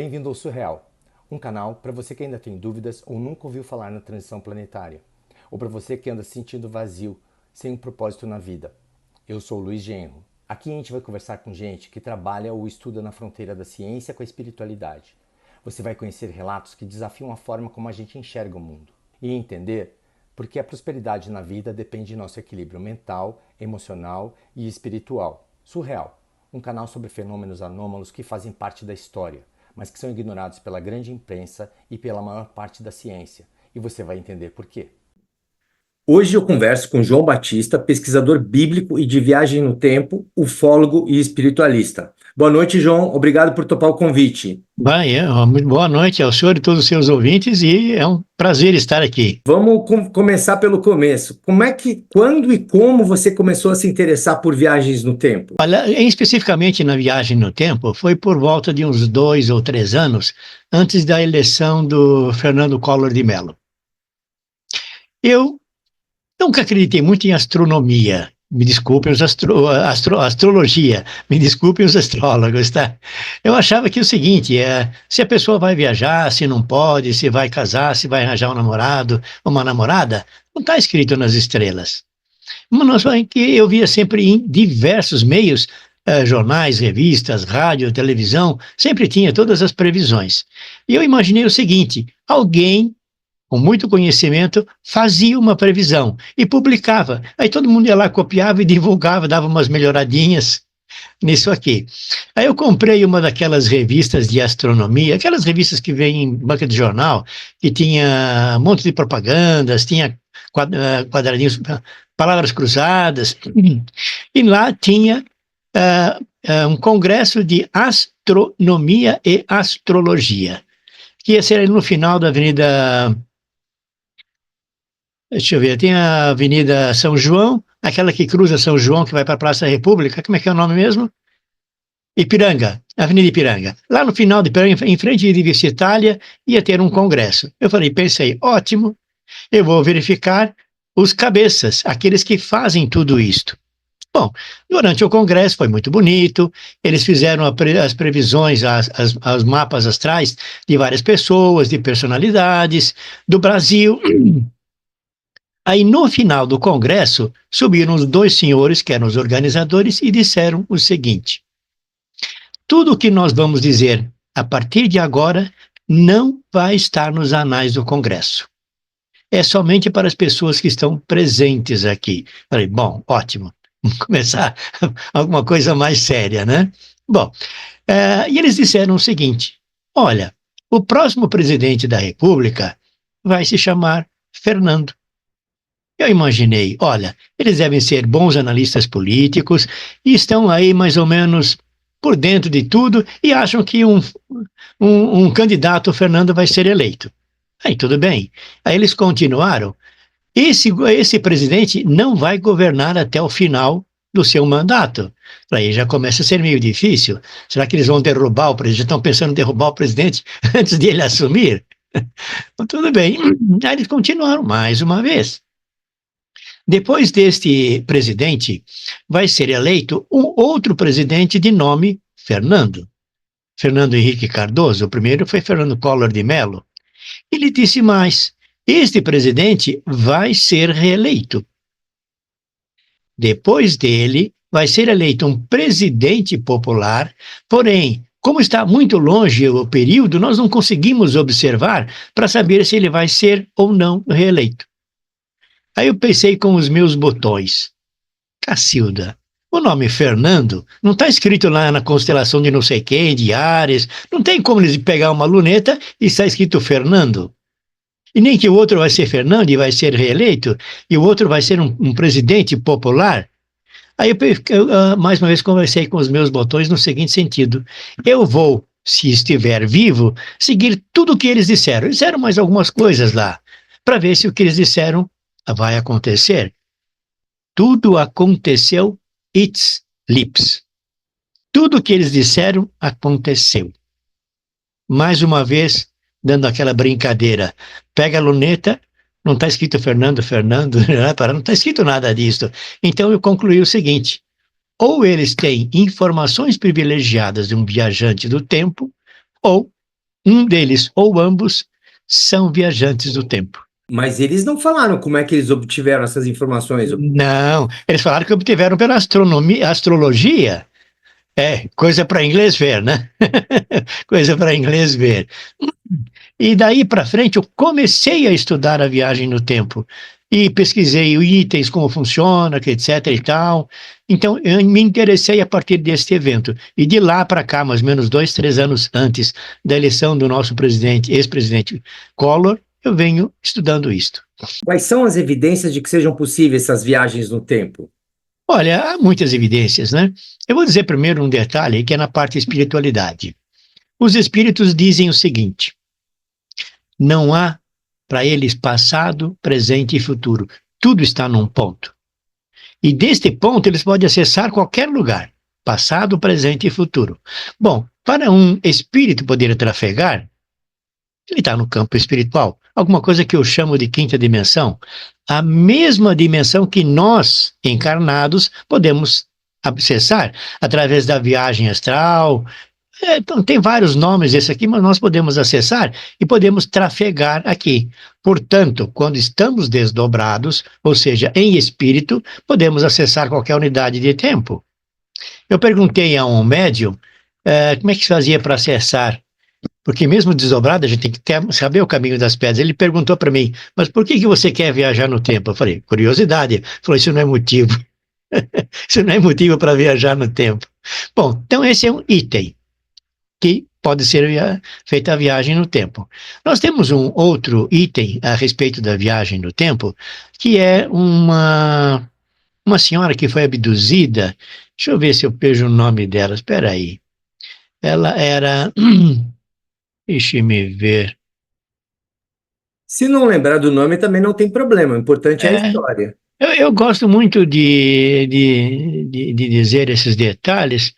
Bem-vindo ao Surreal, um canal para você que ainda tem dúvidas ou nunca ouviu falar na transição planetária, ou para você que anda se sentindo vazio, sem um propósito na vida. Eu sou o Luiz Genro. Aqui a gente vai conversar com gente que trabalha ou estuda na fronteira da ciência com a espiritualidade. Você vai conhecer relatos que desafiam a forma como a gente enxerga o mundo e entender porque a prosperidade na vida depende de nosso equilíbrio mental, emocional e espiritual. Surreal, um canal sobre fenômenos anômalos que fazem parte da história, mas que são ignorados pela grande imprensa e pela maior parte da ciência. E você vai entender por quê. Hoje eu converso com João Batista, pesquisador bíblico e de viagem no tempo, ufólogo e espiritualista. Boa noite, João. Obrigado por topar o convite. Muito boa noite ao senhor e todos os seus ouvintes, e é um prazer estar aqui. Vamos começar pelo começo. Quando e como você começou a se interessar por viagens no tempo? Olha, especificamente na viagem no tempo, foi por volta de uns 2 ou 3 anos antes da eleição do Fernando Collor de Mello. Eu nunca acreditei muito em astronomia. Me desculpem astrologia, me desculpem os astrólogos, tá? Eu achava que o seguinte, se a pessoa vai viajar, se não pode, se vai casar, se vai arranjar um namorado, uma namorada, não está escrito nas estrelas. Mas que eu via sempre em diversos meios, jornais, revistas, rádio, televisão, sempre tinha todas as previsões. E eu imaginei o seguinte, alguém com muito conhecimento, fazia uma previsão e publicava. Aí todo mundo ia lá, copiava e divulgava, dava umas melhoradinhas nisso aqui. Aí eu comprei uma daquelas revistas de astronomia, aquelas revistas que vêm em banca de jornal, que tinha um monte de propagandas, tinha quadradinhos, palavras cruzadas, e lá tinha um congresso de astronomia e astrologia, que ia ser ali no final da Avenida... Deixa eu ver, tem a Avenida São João, aquela que cruza São João, que vai para a Praça da República, como é que é o nome mesmo? Ipiranga, Avenida Ipiranga. Lá no final de Ipiranga, em frente à Edifício Itália, ia ter um congresso. Eu pensei, ótimo, eu vou verificar os cabeças, aqueles que fazem tudo isto. Bom, durante o congresso foi muito bonito, eles fizeram as previsões, os mapas astrais de várias pessoas, de personalidades do Brasil. Aí, no final do congresso, subiram os 2 senhores, que eram os organizadores, e disseram o seguinte: tudo o que nós vamos dizer a partir de agora não vai estar nos anais do congresso. É somente para as pessoas que estão presentes aqui. Falei, bom, ótimo, vamos começar alguma coisa mais séria, né? Bom, e eles disseram o seguinte: olha, o próximo presidente da República vai se chamar Fernando. Eu imaginei, olha, eles devem ser bons analistas políticos e estão aí mais ou menos por dentro de tudo e acham que um candidato, Fernando, vai ser eleito. Aí tudo bem. Aí eles continuaram. Esse presidente não vai governar até o final do seu mandato. Aí já começa a ser meio difícil. Será que eles vão derrubar o presidente? Já estão pensando em derrubar o presidente antes de ele assumir? Tudo bem. Aí eles continuaram mais uma vez. Depois deste presidente, vai ser eleito um outro presidente de nome Fernando. Fernando Henrique Cardoso, o primeiro foi Fernando Collor de Mello. Ele disse mais, este presidente vai ser reeleito. Depois dele, vai ser eleito um presidente popular, porém, como está muito longe o período, nós não conseguimos observar para saber se ele vai ser ou não reeleito. Aí eu pensei com os meus botões, Cacilda, o nome Fernando não está escrito lá na constelação de não sei quem, de Áries, não tem como eles pegar uma luneta e está escrito Fernando. E nem que o outro vai ser Fernando e vai ser reeleito, e o outro vai ser um presidente popular. Aí eu mais uma vez conversei com os meus botões no seguinte sentido, eu vou, se estiver vivo, seguir tudo o que eles disseram. Eles disseram mais algumas coisas lá, para ver se o que eles disseram vai acontecer. Tudo aconteceu its lips. Tudo que eles disseram aconteceu. Mais uma vez, dando aquela brincadeira, pega a luneta, não está escrito Fernando, não está escrito nada disso. Então eu concluí o seguinte, ou eles têm informações privilegiadas de um viajante do tempo, ou um deles ou ambos são viajantes do tempo. Mas eles não falaram como é que eles obtiveram essas informações. Não, eles falaram que obtiveram pela astrologia. Coisa para inglês ver, né? Coisa para inglês ver. E daí para frente eu comecei a estudar a viagem no tempo e pesquisei itens, como funciona, etc e tal. Então eu me interessei a partir deste evento. E de lá para cá, mais ou menos 2, 3 anos antes da eleição do nosso presidente, ex-presidente Collor, eu venho estudando isto. Quais são as evidências de que sejam possíveis essas viagens no tempo? Olha, há muitas evidências, né? Eu vou dizer primeiro um detalhe que é na parte espiritualidade. Os espíritos dizem o seguinte: não há para eles passado, presente e futuro. Tudo está num ponto. E deste ponto eles podem acessar qualquer lugar, passado, presente e futuro. Bom, para um espírito poder trafegar, ele está no campo espiritual. Alguma coisa que eu chamo de quinta dimensão. A mesma dimensão que nós, encarnados, podemos acessar através da viagem astral. Então, tem vários nomes esse aqui, mas nós podemos acessar e podemos trafegar aqui. Portanto, quando estamos desdobrados, ou seja, em espírito, podemos acessar qualquer unidade de tempo. Eu perguntei a um médium como é que se fazia para acessar, porque mesmo desdobrado a gente tem que saber o caminho das pedras. Ele perguntou para mim, mas por que você quer viajar no tempo? Eu falei, curiosidade. Ele falou, isso não é motivo. Isso não é motivo para viajar no tempo. Bom, então esse é um item que pode ser feita a viagem no tempo. Nós temos um outro item a respeito da viagem no tempo, que é uma senhora que foi abduzida. Deixa eu ver se eu vejo o nome dela. Espera aí. Ela era... Deixe-me ver. Se não lembrar do nome, também não tem problema. O importante é a história. Eu gosto muito de dizer esses detalhes.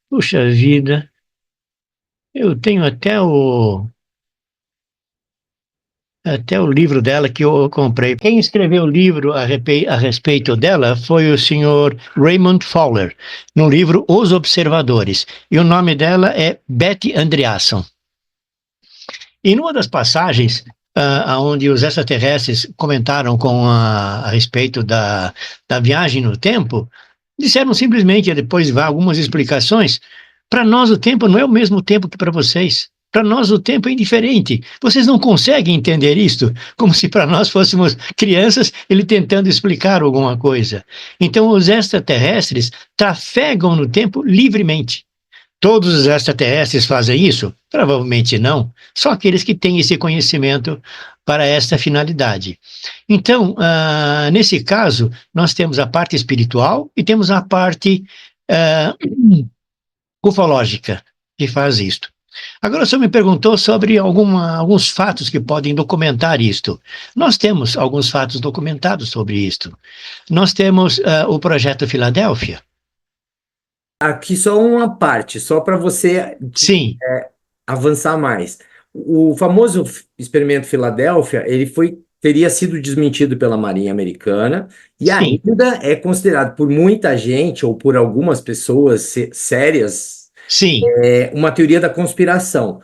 Puxa vida. Eu tenho até o livro dela que eu comprei. Quem escreveu o livro a respeito dela foi o senhor Raymond Fowler, no livro Os Observadores. E o nome dela é Betty Andreasson. E numa das passagens, onde os extraterrestres comentaram a respeito da viagem no tempo, disseram simplesmente, depois algumas explicações, para nós o tempo não é o mesmo tempo que para vocês. Para nós o tempo é indiferente. Vocês não conseguem entender isto, como se para nós fôssemos crianças, ele tentando explicar alguma coisa. Então os extraterrestres trafegam no tempo livremente. Todos os extraterrestres fazem isso? Provavelmente não. Só aqueles que têm esse conhecimento para esta finalidade. Então, nesse caso, nós temos a parte espiritual e temos a parte ufológica que faz isto. Agora, o senhor me perguntou sobre alguns fatos que podem documentar isto. Nós temos alguns fatos documentados sobre isto. Nós temos o Projeto Filadélfia. Aqui só uma parte, só para você Sim. Avançar mais. O famoso experimento Filadélfia, ele teria sido desmentido pela Marinha Americana e Sim. ainda é considerado por muita gente ou por algumas pessoas sérias, Sim. Uma teoria da conspiração.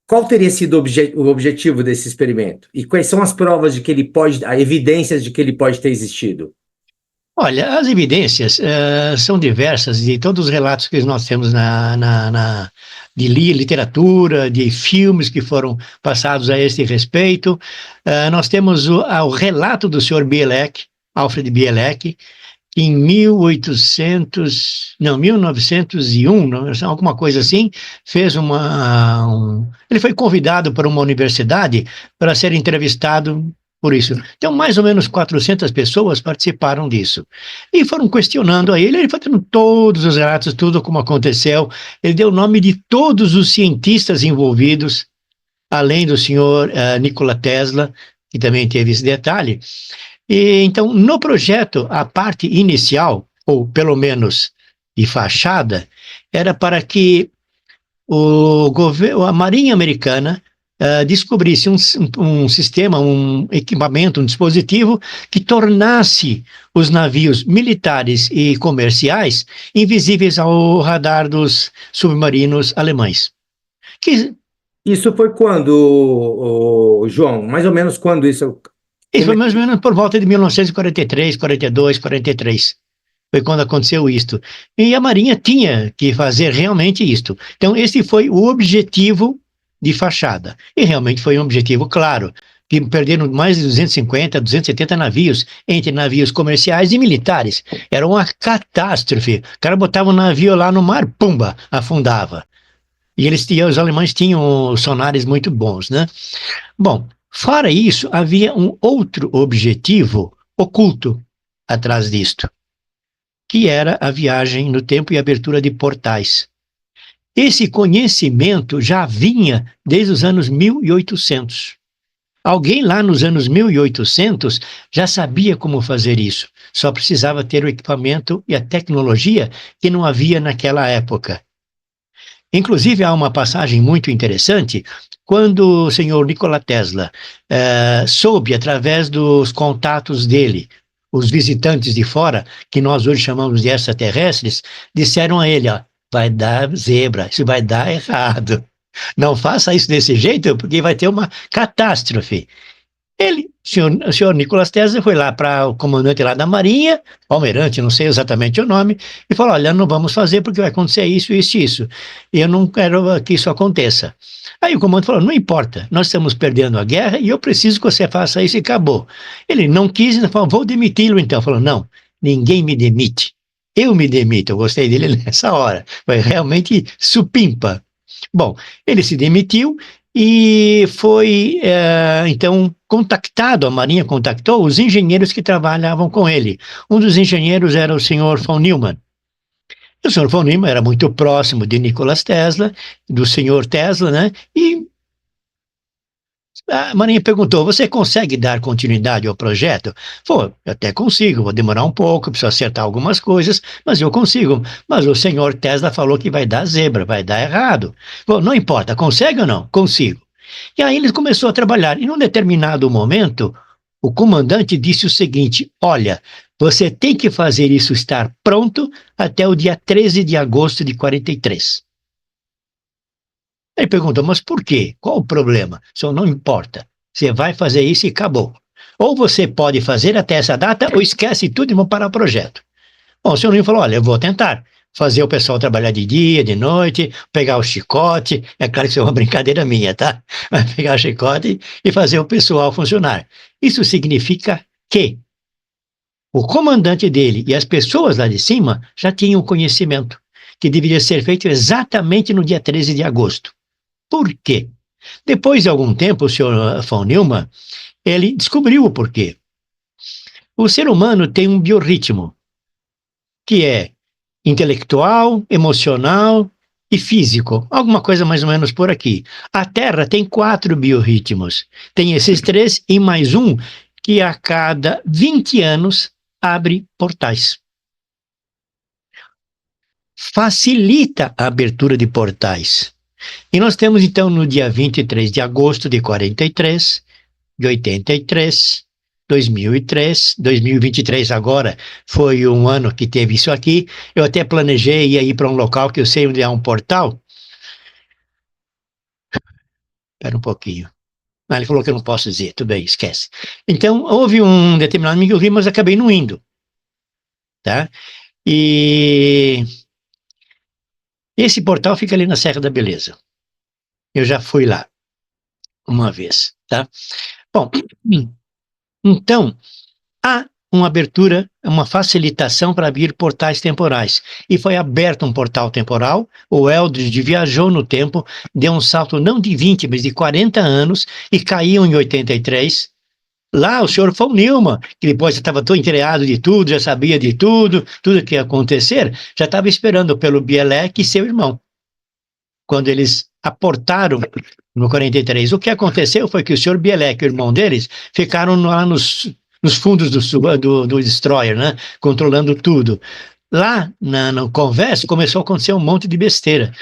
Qual teria sido o objetivo desse experimento? E quais são as provas de que ele evidências de que ele pode ter existido? Olha, as evidências são diversas de todos os relatos que nós temos de literatura, de filmes que foram passados a este respeito. Nós temos o relato do senhor Bielek, Alfred Bielek, que em 1901, alguma coisa assim, fez ele foi convidado para uma universidade para ser entrevistado por isso. Então, mais ou menos 400 pessoas participaram disso. E foram questionando a ele foi tendo todos os relatos, tudo como aconteceu. Ele deu o nome de todos os cientistas envolvidos, além do senhor Nikola Tesla, que também teve esse detalhe. E, então, no projeto, a parte inicial, ou pelo menos de fachada, era para que a Marinha Americana descobrisse um sistema, um equipamento, um dispositivo que tornasse os navios militares e comerciais invisíveis ao radar dos submarinos alemães. Que Isso foi quando, João? Mais ou menos quando isso? Isso foi mais ou menos por volta de 1943, 42, 43. Foi quando aconteceu isto. E a Marinha tinha que fazer realmente isto. Então, esse foi o objetivo de fachada. E realmente foi um objetivo claro. Que perderam mais de 250, 270 navios, entre navios comerciais e militares. Era uma catástrofe. O cara botava um navio lá no mar, pumba, afundava. E os alemães tinham sonares muito bons, né? Bom, fora isso, havia um outro objetivo oculto atrás disto, que era a viagem no tempo e abertura de portais. Esse conhecimento já vinha desde os anos 1800. Alguém lá nos anos 1800 já sabia como fazer isso, só precisava ter o equipamento e a tecnologia que não havia naquela época. Inclusive, há uma passagem muito interessante, quando o senhor Nikola Tesla soube, através dos contatos dele, os visitantes de fora, que nós hoje chamamos de extraterrestres, disseram a ele, ó, vai dar zebra, isso vai dar errado. Não faça isso desse jeito, porque vai ter uma catástrofe. O senhor Nicolas Tesla foi lá para o comandante lá da Marinha, almirante, não sei exatamente o nome, e falou, olha, não vamos fazer porque vai acontecer isso, isso e isso. E eu não quero que isso aconteça. Aí o comandante falou, não importa, nós estamos perdendo a guerra e eu preciso que você faça isso e acabou. Ele não quis, ele falou, vou demiti-lo então. Falou, não, ninguém me demite. Eu me demito, eu gostei dele nessa hora. Foi realmente supimpa. Bom, ele se demitiu e foi, então, contactado, a Marinha contactou os engenheiros que trabalhavam com ele. Um dos engenheiros era o senhor von Neumann. O senhor von Neumann era muito próximo de Nikola Tesla, do senhor Tesla, né? E a Marinha perguntou, você consegue dar continuidade ao projeto? Pô, até consigo, vou demorar um pouco, preciso acertar algumas coisas, mas eu consigo. Mas o senhor Tesla falou que vai dar zebra, vai dar errado. Pô, não importa, consegue ou não? Consigo. E aí ele começou a trabalhar. E num determinado momento, o comandante disse o seguinte, olha, você tem que fazer isso estar pronto até o dia 13 de agosto de 43. Ele perguntou, mas por quê? Qual o problema? Senhor, não importa. Você vai fazer isso e acabou. Ou você pode fazer até essa data, ou esquece tudo e vamos parar o projeto. Bom, o senhor Ninho falou, olha, eu vou tentar fazer o pessoal trabalhar de dia, de noite, pegar o chicote, é claro que isso é uma brincadeira minha, tá? Mas pegar o chicote e fazer o pessoal funcionar. Isso significa que o comandante dele e as pessoas lá de cima já tinham conhecimento que deveria ser feito exatamente no dia 13 de agosto. Por quê? Depois de algum tempo, o senhor von Neumann, ele descobriu o porquê. O ser humano tem um biorritmo, que é intelectual, emocional e físico. Alguma coisa mais ou menos por aqui. A Terra tem 4 biorritmos. Tem esses 3 e mais um que a cada 20 anos abre portais. Facilita a abertura de portais. E nós temos, então, no dia 23 de agosto de 43, de 83, 2003, 2023 agora foi um ano que teve isso aqui. Eu até planejei ir para um local que eu sei onde há um portal. Espera um pouquinho. Ah, ele falou que eu não posso dizer. Tudo bem, esquece. Então, houve um determinado amigo que eu vi, mas acabei não indo. Tá? E esse portal fica ali na Serra da Beleza. Eu já fui lá uma vez, tá? Bom, então, há uma abertura, uma facilitação para abrir portais temporais. E foi aberto um portal temporal, o Eldridge viajou no tempo, deu um salto não de 20, mas de 40 anos, e caiu em 83. Lá o senhor von Neumann, que depois já estava todo inteirado de tudo, já sabia de tudo, tudo que ia acontecer, já estava esperando pelo Bielek e seu irmão. Quando eles aportaram no 43, o que aconteceu foi que o senhor Bielek e o irmão deles ficaram lá nos fundos do destroyer, né? Controlando tudo. Lá no conversa começou a acontecer um monte de besteira.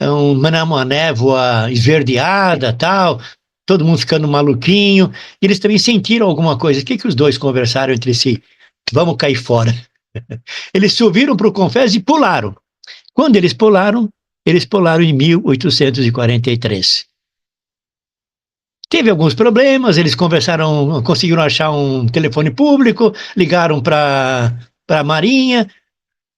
Uma névoa esverdeada, tal, todo mundo ficando maluquinho. E eles também sentiram alguma coisa. O que os dois conversaram entre si? Vamos cair fora. Eles subiram para o confés e pularam. Quando eles pularam em 1843. Teve alguns problemas, eles conversaram, conseguiram achar um telefone público, ligaram para a Marinha,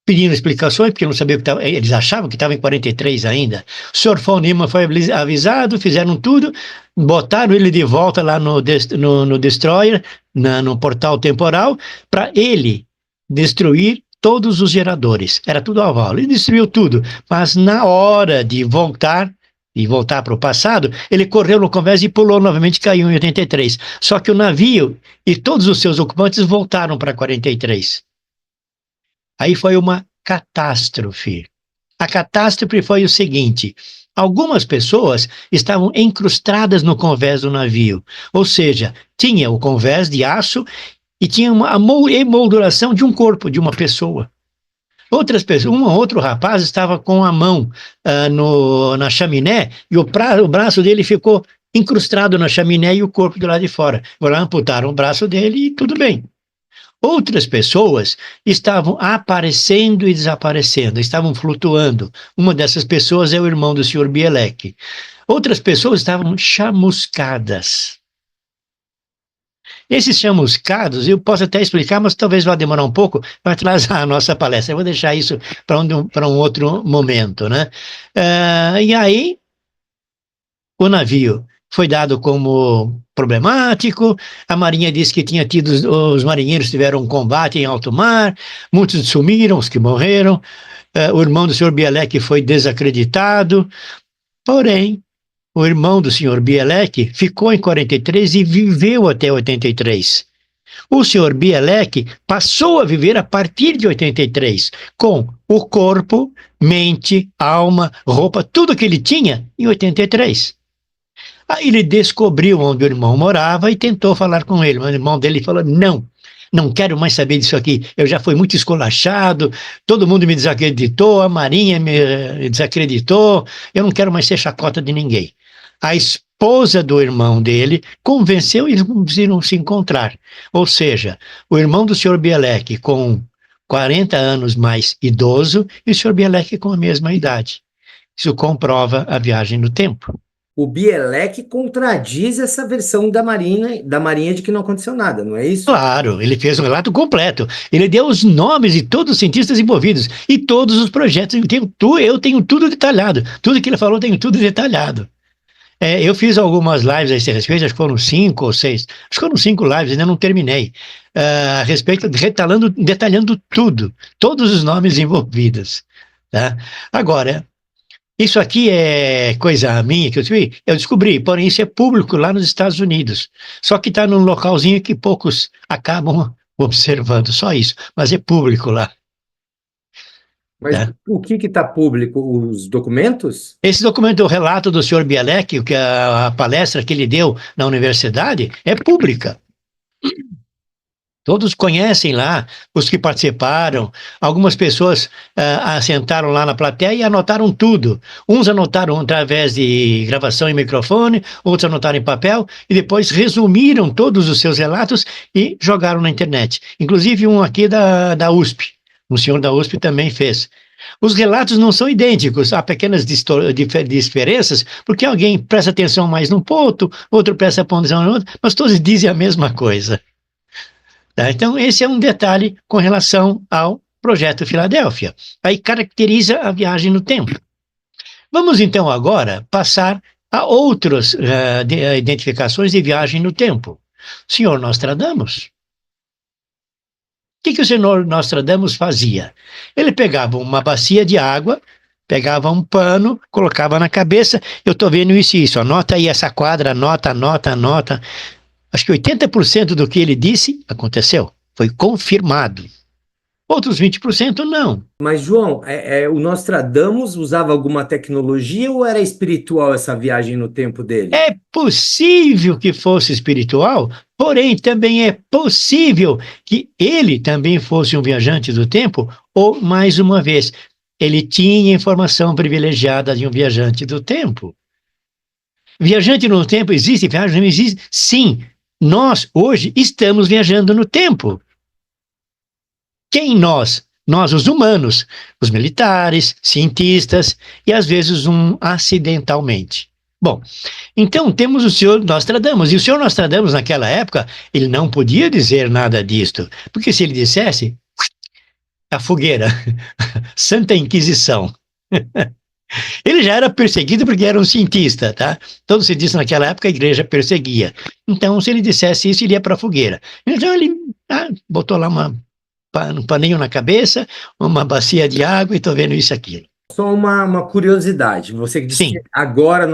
pedindo explicações, porque não sabiam que estava, eles achavam que estava em 43 ainda. O senhor von Neumann foi avisado, fizeram tudo, botaram ele de volta lá no Destroyer, no portal temporal, para ele destruir todos os geradores. Era tudo a válvula. Ele destruiu tudo, mas na hora de voltar para o passado, ele correu no convés e pulou novamente e caiu em 83. Só que o navio e todos os seus ocupantes voltaram para 43. Aí foi uma catástrofe. A catástrofe foi o seguinte: algumas pessoas estavam incrustadas no convés do navio, ou seja, tinha o convés de aço e tinha uma emolduração de um corpo, de uma pessoa. Outras pessoas, outro rapaz estava com a mão na chaminé e o braço dele ficou incrustado na chaminé e o corpo do lado de fora. Amputaram o braço dele e tudo bem. Outras pessoas estavam aparecendo e desaparecendo, estavam flutuando. Uma dessas pessoas é o irmão do Sr. Bielek. Outras pessoas estavam chamuscadas. Esses chamuscados, eu posso até explicar, mas talvez vá demorar um pouco para atrasar a nossa palestra. Eu vou deixar isso para um outro momento, né? E aí, o navio foi dado como problemático, a Marinha disse que os marinheiros tiveram um combate em alto mar, muitos sumiram, os que morreram, o irmão do Sr. Bielek foi desacreditado, porém, o irmão do Sr. Bielek ficou em 43 e viveu até 83. O Sr. Bielek passou a viver a partir de 83, com o corpo, mente, alma, roupa, tudo que ele tinha em 83. Aí ele descobriu onde o irmão morava e tentou falar com ele, mas o irmão dele falou: não quero mais saber disso aqui, eu já fui muito esculachado, todo mundo me desacreditou, a Marinha me desacreditou, eu não quero mais ser chacota de ninguém. A esposa do irmão dele convenceu e eles conseguiram se encontrar. Ou seja, o irmão do Sr. Bielek com 40 anos mais idoso e o Sr. Bielek com a mesma idade. Isso comprova a viagem no tempo. O Bielek contradiz essa versão da Marinha de que não aconteceu nada, não é isso? Claro, ele fez um relato completo. Ele deu os nomes de todos os cientistas envolvidos e todos os projetos. Eu tenho tudo detalhado. Tudo que ele falou, tenho tudo detalhado. Eu fiz algumas lives a esse respeito, acho que foram 5 ou 6. Acho que foram 5 lives, ainda não terminei. A respeito, detalhando tudo. Todos os nomes envolvidos. Tá? Agora, isso aqui é coisa minha que eu descobri, porém isso é público lá nos Estados Unidos. Só que está num localzinho que poucos acabam observando, só isso. Mas é público lá. Mas o que está público? Os documentos? Esse documento, o relato do Sr. Bielek, que a palestra que ele deu na universidade, é pública. Todos conhecem lá, os que participaram. Algumas pessoas sentaram lá na plateia e anotaram tudo. Uns anotaram através de gravação em microfone, outros anotaram em papel, e depois resumiram todos os seus relatos e jogaram na internet. Inclusive um aqui da USP. Um senhor da USP também fez. Os relatos não são idênticos, há pequenas diferenças, porque alguém presta atenção mais num ponto, outro presta atenção no outro, mas todos dizem a mesma coisa. Tá? Então, esse é um detalhe com relação ao projeto Filadélfia. Aí caracteriza a viagem no tempo. Vamos então agora passar a outras identificações de viagem no tempo. Senhor Nostradamus. O que o senhor Nostradamus fazia? Ele pegava uma bacia de água, pegava um pano, colocava na cabeça, eu estou vendo isso e isso, anota aí essa quadra, anota. Acho que 80% do que ele disse aconteceu, foi confirmado. Outros 20% não. Mas, João, o Nostradamus usava alguma tecnologia ou era espiritual essa viagem no tempo dele? É possível que fosse espiritual, porém também é possível que ele também fosse um viajante do tempo, ou, mais uma vez, ele tinha informação privilegiada de um viajante do tempo. Viajante no tempo existe? Viagem não existe? Sim, nós hoje estamos viajando no tempo. Quem nós? Nós, os humanos, os militares, cientistas e às vezes acidentalmente. Bom, então temos o senhor Nostradamus, e o senhor Nostradamus naquela época, ele não podia dizer nada disto, porque se ele dissesse, a fogueira, Santa Inquisição. Ele já era perseguido porque era um cientista, tá? Todo cientista naquela época a igreja perseguia. Então, se ele dissesse isso, ele ia para a fogueira. Então, ele botou lá um paninho na cabeça, uma bacia de água e estou vendo isso e aquilo. Só uma curiosidade. Você disse que Sim, agora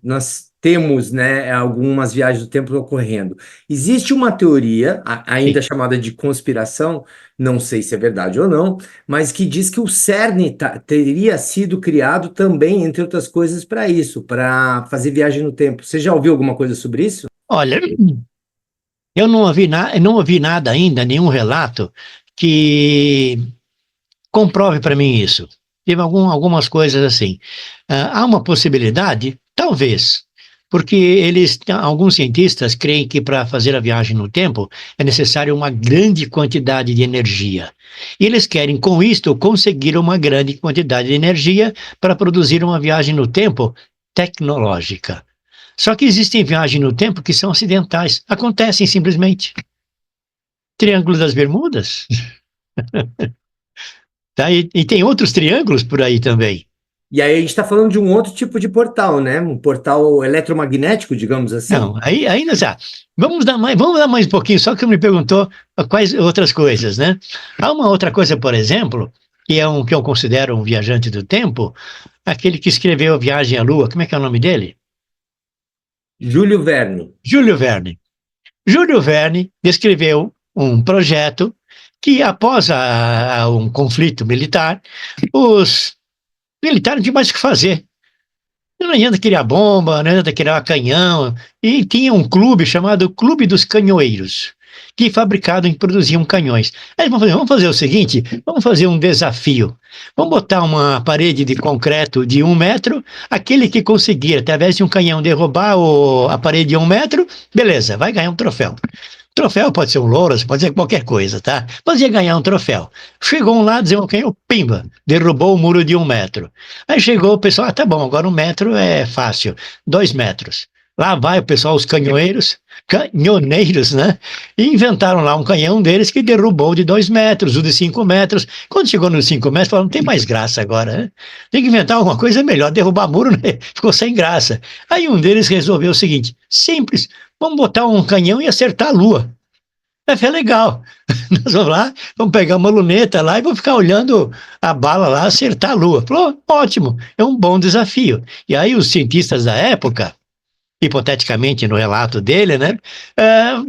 nós temos, né, algumas viagens do tempo ocorrendo. Existe uma teoria, ainda sim. chamada de conspiração, não sei se é verdade ou não, mas que diz que o CERN teria sido criado também, entre outras coisas, para isso, para fazer viagem no tempo. Você já ouviu alguma coisa sobre isso? Olha, eu não ouvi nada ainda, nenhum relato que comprove para mim isso. Teve algumas coisas assim. Há uma possibilidade? Talvez. Porque alguns cientistas creem que para fazer a viagem no tempo é necessário uma grande quantidade de energia. E eles querem, com isto, conseguir uma grande quantidade de energia para produzir uma viagem no tempo tecnológica. Só que existem viagens no tempo que são acidentais, acontecem simplesmente. Triângulo das Bermudas, tá? E tem outros triângulos por aí também. E aí a gente está falando de um outro tipo de portal, né? Um portal eletromagnético, digamos assim. Não, aí ainda já. Vamos dar mais um pouquinho, só que você me perguntou quais outras coisas, né? Há uma outra coisa, por exemplo, que eu considero um viajante do tempo, aquele que escreveu a Viagem à Lua, como é que é o nome dele? Júlio Verne. Júlio Verne. Júlio Verne descreveu um projeto que, após um conflito militar, os militares não tinham mais o que fazer. Não adianta criar bomba, não adianta criar canhão. E tinha um clube chamado Clube dos Canhoeiros, que fabricavam e produziam canhões. Aí vamos fazer o seguinte, vamos fazer um desafio. Vamos botar uma parede de concreto de 1 metro, aquele que conseguir, através de um canhão, derrubar a parede de 1 metro, beleza, vai ganhar um troféu. Troféu pode ser um louro, pode ser qualquer coisa, tá? Mas ia ganhar um troféu. Chegou um lá, dizendo quem? O pimba, derrubou o muro de 1 metro. Aí chegou o pessoal, tá bom, agora 1 metro é fácil, 2 metros. Lá vai o pessoal, os canhoneiros, né? E inventaram lá um canhão deles que derrubou de 2 metros, o de 5 metros. Quando chegou nos 5 metros, falaram, não tem mais graça agora, né? Tem que inventar alguma coisa melhor, derrubar muro, né? Ficou sem graça. Aí um deles resolveu o seguinte, simples, vamos botar um canhão e acertar a lua. Vai ser legal. Nós vamos lá, vamos pegar uma luneta lá e vamos ficar olhando a bala lá acertar a lua. Falou, ótimo, é um bom desafio. E aí os cientistas da época, hipoteticamente no relato dele, né,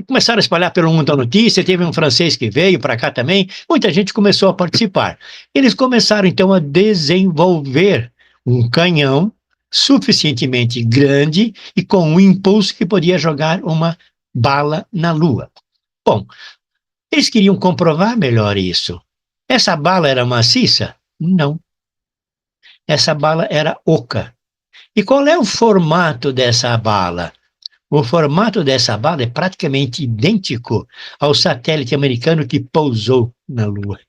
começaram a espalhar pelo mundo a notícia, teve um francês que veio para cá também, muita gente começou a participar. Eles começaram então a desenvolver um canhão suficientemente grande e com um impulso que podia jogar uma bala na lua. Bom, eles queriam comprovar melhor isso. Essa bala era maciça? Não. Essa bala era oca. E qual é o formato dessa bala? O formato dessa bala é praticamente idêntico ao satélite americano que pousou na Lua.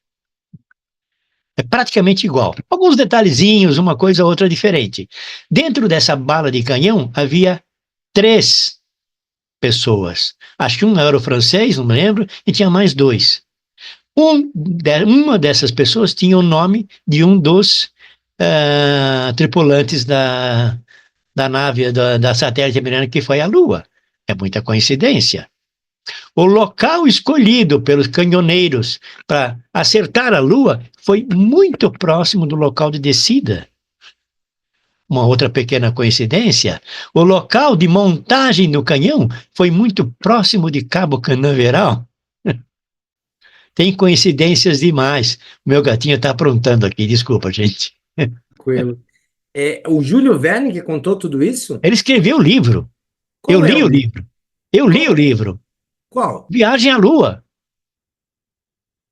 É praticamente igual. Alguns detalhezinhos, uma coisa ou outra diferente. Dentro dessa bala de canhão havia 3 pessoas. Acho que um era o francês, não me lembro, e tinha mais 2. Uma dessas pessoas tinha o nome de um dos tripulantes da nave, da satélite americana que foi à Lua. É muita coincidência. O local escolhido pelos canhoneiros para acertar a Lua foi muito próximo do local de descida. Uma outra pequena coincidência, o local de montagem do canhão foi muito próximo de Cabo Canaveral. Tem coincidências demais. O meu gatinho está aprontando aqui, desculpa, gente. Tranquilo. É o Júlio Verne que contou tudo isso? Ele escreveu o livro. Eu Qual é li o o livro? livro. Eu li o livro. Qual? Viagem à Lua.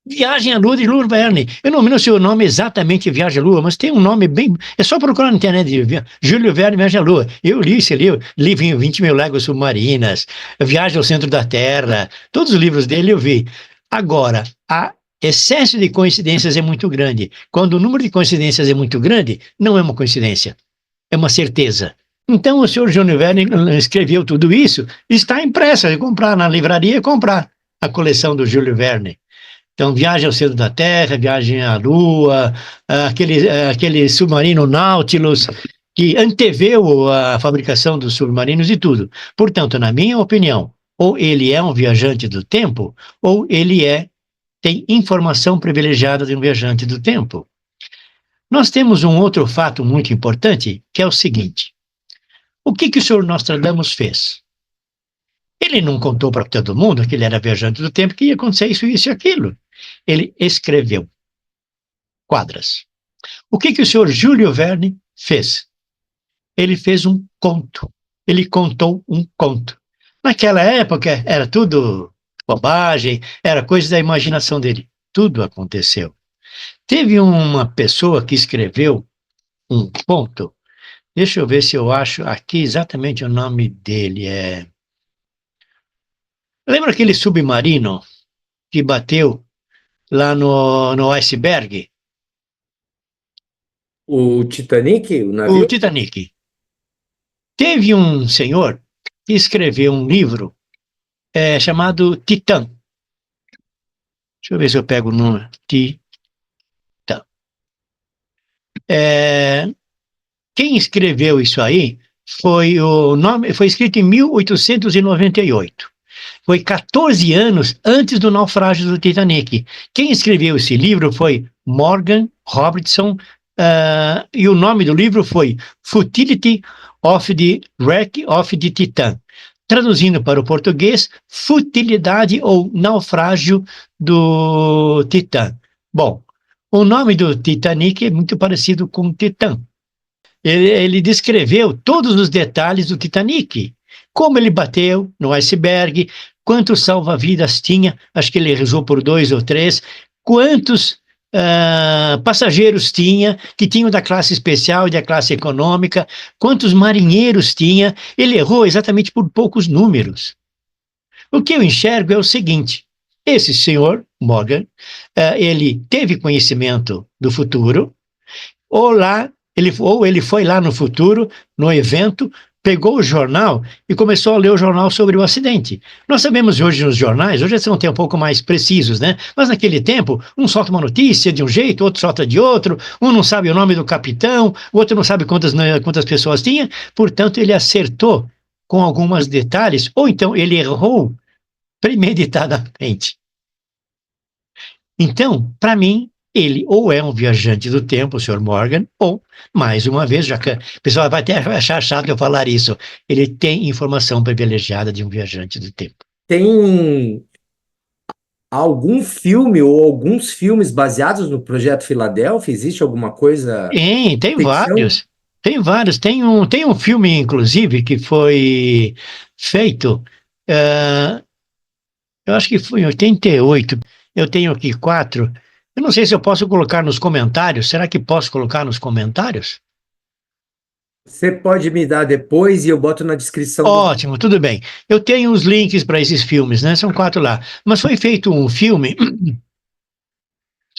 Viagem à Lua de Júlio Verne. Eu não lembro se o nome é exatamente Viagem à Lua, mas tem um nome bem. É só procurar na internet. Júlio Verne, Viagem à Lua. Eu li esse livro. Li 20 mil léguas submarinas, Viagem ao Centro da Terra. Todos os livros dele eu vi. Agora, a excesso de coincidências é muito grande. Quando o número de coincidências é muito grande, não é uma coincidência. É uma certeza. Então, o senhor Júlio Verne escreveu tudo isso, está impressa, de comprar na livraria e comprar a coleção do Júlio Verne. Então, Viagem ao Centro da Terra, Viagem à Lua, aquele submarino Nautilus, que anteveu a fabricação dos submarinos e tudo. Portanto, na minha opinião, ou ele é um viajante do tempo, ou ele tem informação privilegiada de um viajante do tempo. Nós temos um outro fato muito importante, que é o seguinte. O que o senhor Nostradamus fez? Ele não contou para todo mundo que ele era viajante do tempo, que ia acontecer isso e aquilo. Ele escreveu quadras. O que o senhor Júlio Verne fez? Ele fez um conto. Ele contou um conto. Naquela época era tudo bobagem, era coisa da imaginação dele. Tudo aconteceu. Teve uma pessoa que escreveu um conto. Deixa eu ver se eu acho aqui exatamente o nome dele. Lembra aquele submarino que bateu lá no iceberg? O Titanic, o O navio? Titanic. Teve um senhor que escreveu um livro chamado Titã. Deixa eu ver se eu pego o nome. Titã. Quem escreveu isso aí foi escrito em 1898. Foi 14 anos antes do naufrágio do Titanic. Quem escreveu esse livro foi Morgan Robertson, e o nome do livro foi Futility of the Wreck of the Titan. Traduzindo para o português, Futilidade ou Naufrágio do Titã. Bom, o nome do Titanic é muito parecido com Titã. Ele descreveu todos os detalhes do Titanic. Como ele bateu no iceberg, quantos salva-vidas tinha, acho que ele rezou por 2 ou 3, quantos passageiros tinha, que tinham da classe especial e da classe econômica, quantos marinheiros tinha, ele errou exatamente por poucos números. O que eu enxergo é o seguinte, esse senhor, Morgan, ele teve conhecimento do futuro, ou ele foi lá no futuro, no evento, pegou o jornal e começou a ler o jornal sobre o acidente. Nós sabemos hoje nos jornais, hoje eles são até um pouco mais precisos, né? Mas naquele tempo, um solta uma notícia de um jeito, outro solta de outro, um não sabe o nome do capitão, o outro não sabe quantas pessoas tinha, portanto ele acertou com alguns detalhes, ou então ele errou premeditadamente. Então, para mim, ele ou é um viajante do tempo, o Sr. Morgan, ou, mais uma vez, já que o pessoal vai até achar chato eu falar isso, ele tem informação privilegiada de um viajante do tempo. Tem algum filme ou alguns filmes baseados no Projeto Filadélfia? Existe alguma coisa? Tem Ficção? vários. Tem vários. Tem um filme, inclusive, que foi feito, eu acho que foi em 88. Eu tenho aqui 4. Eu não sei se eu posso colocar nos comentários. Será que posso colocar nos comentários? Você pode me dar depois e eu boto na descrição. Ótimo, tudo bem. Eu tenho os links para esses filmes, né? São 4 lá. Mas foi feito um filme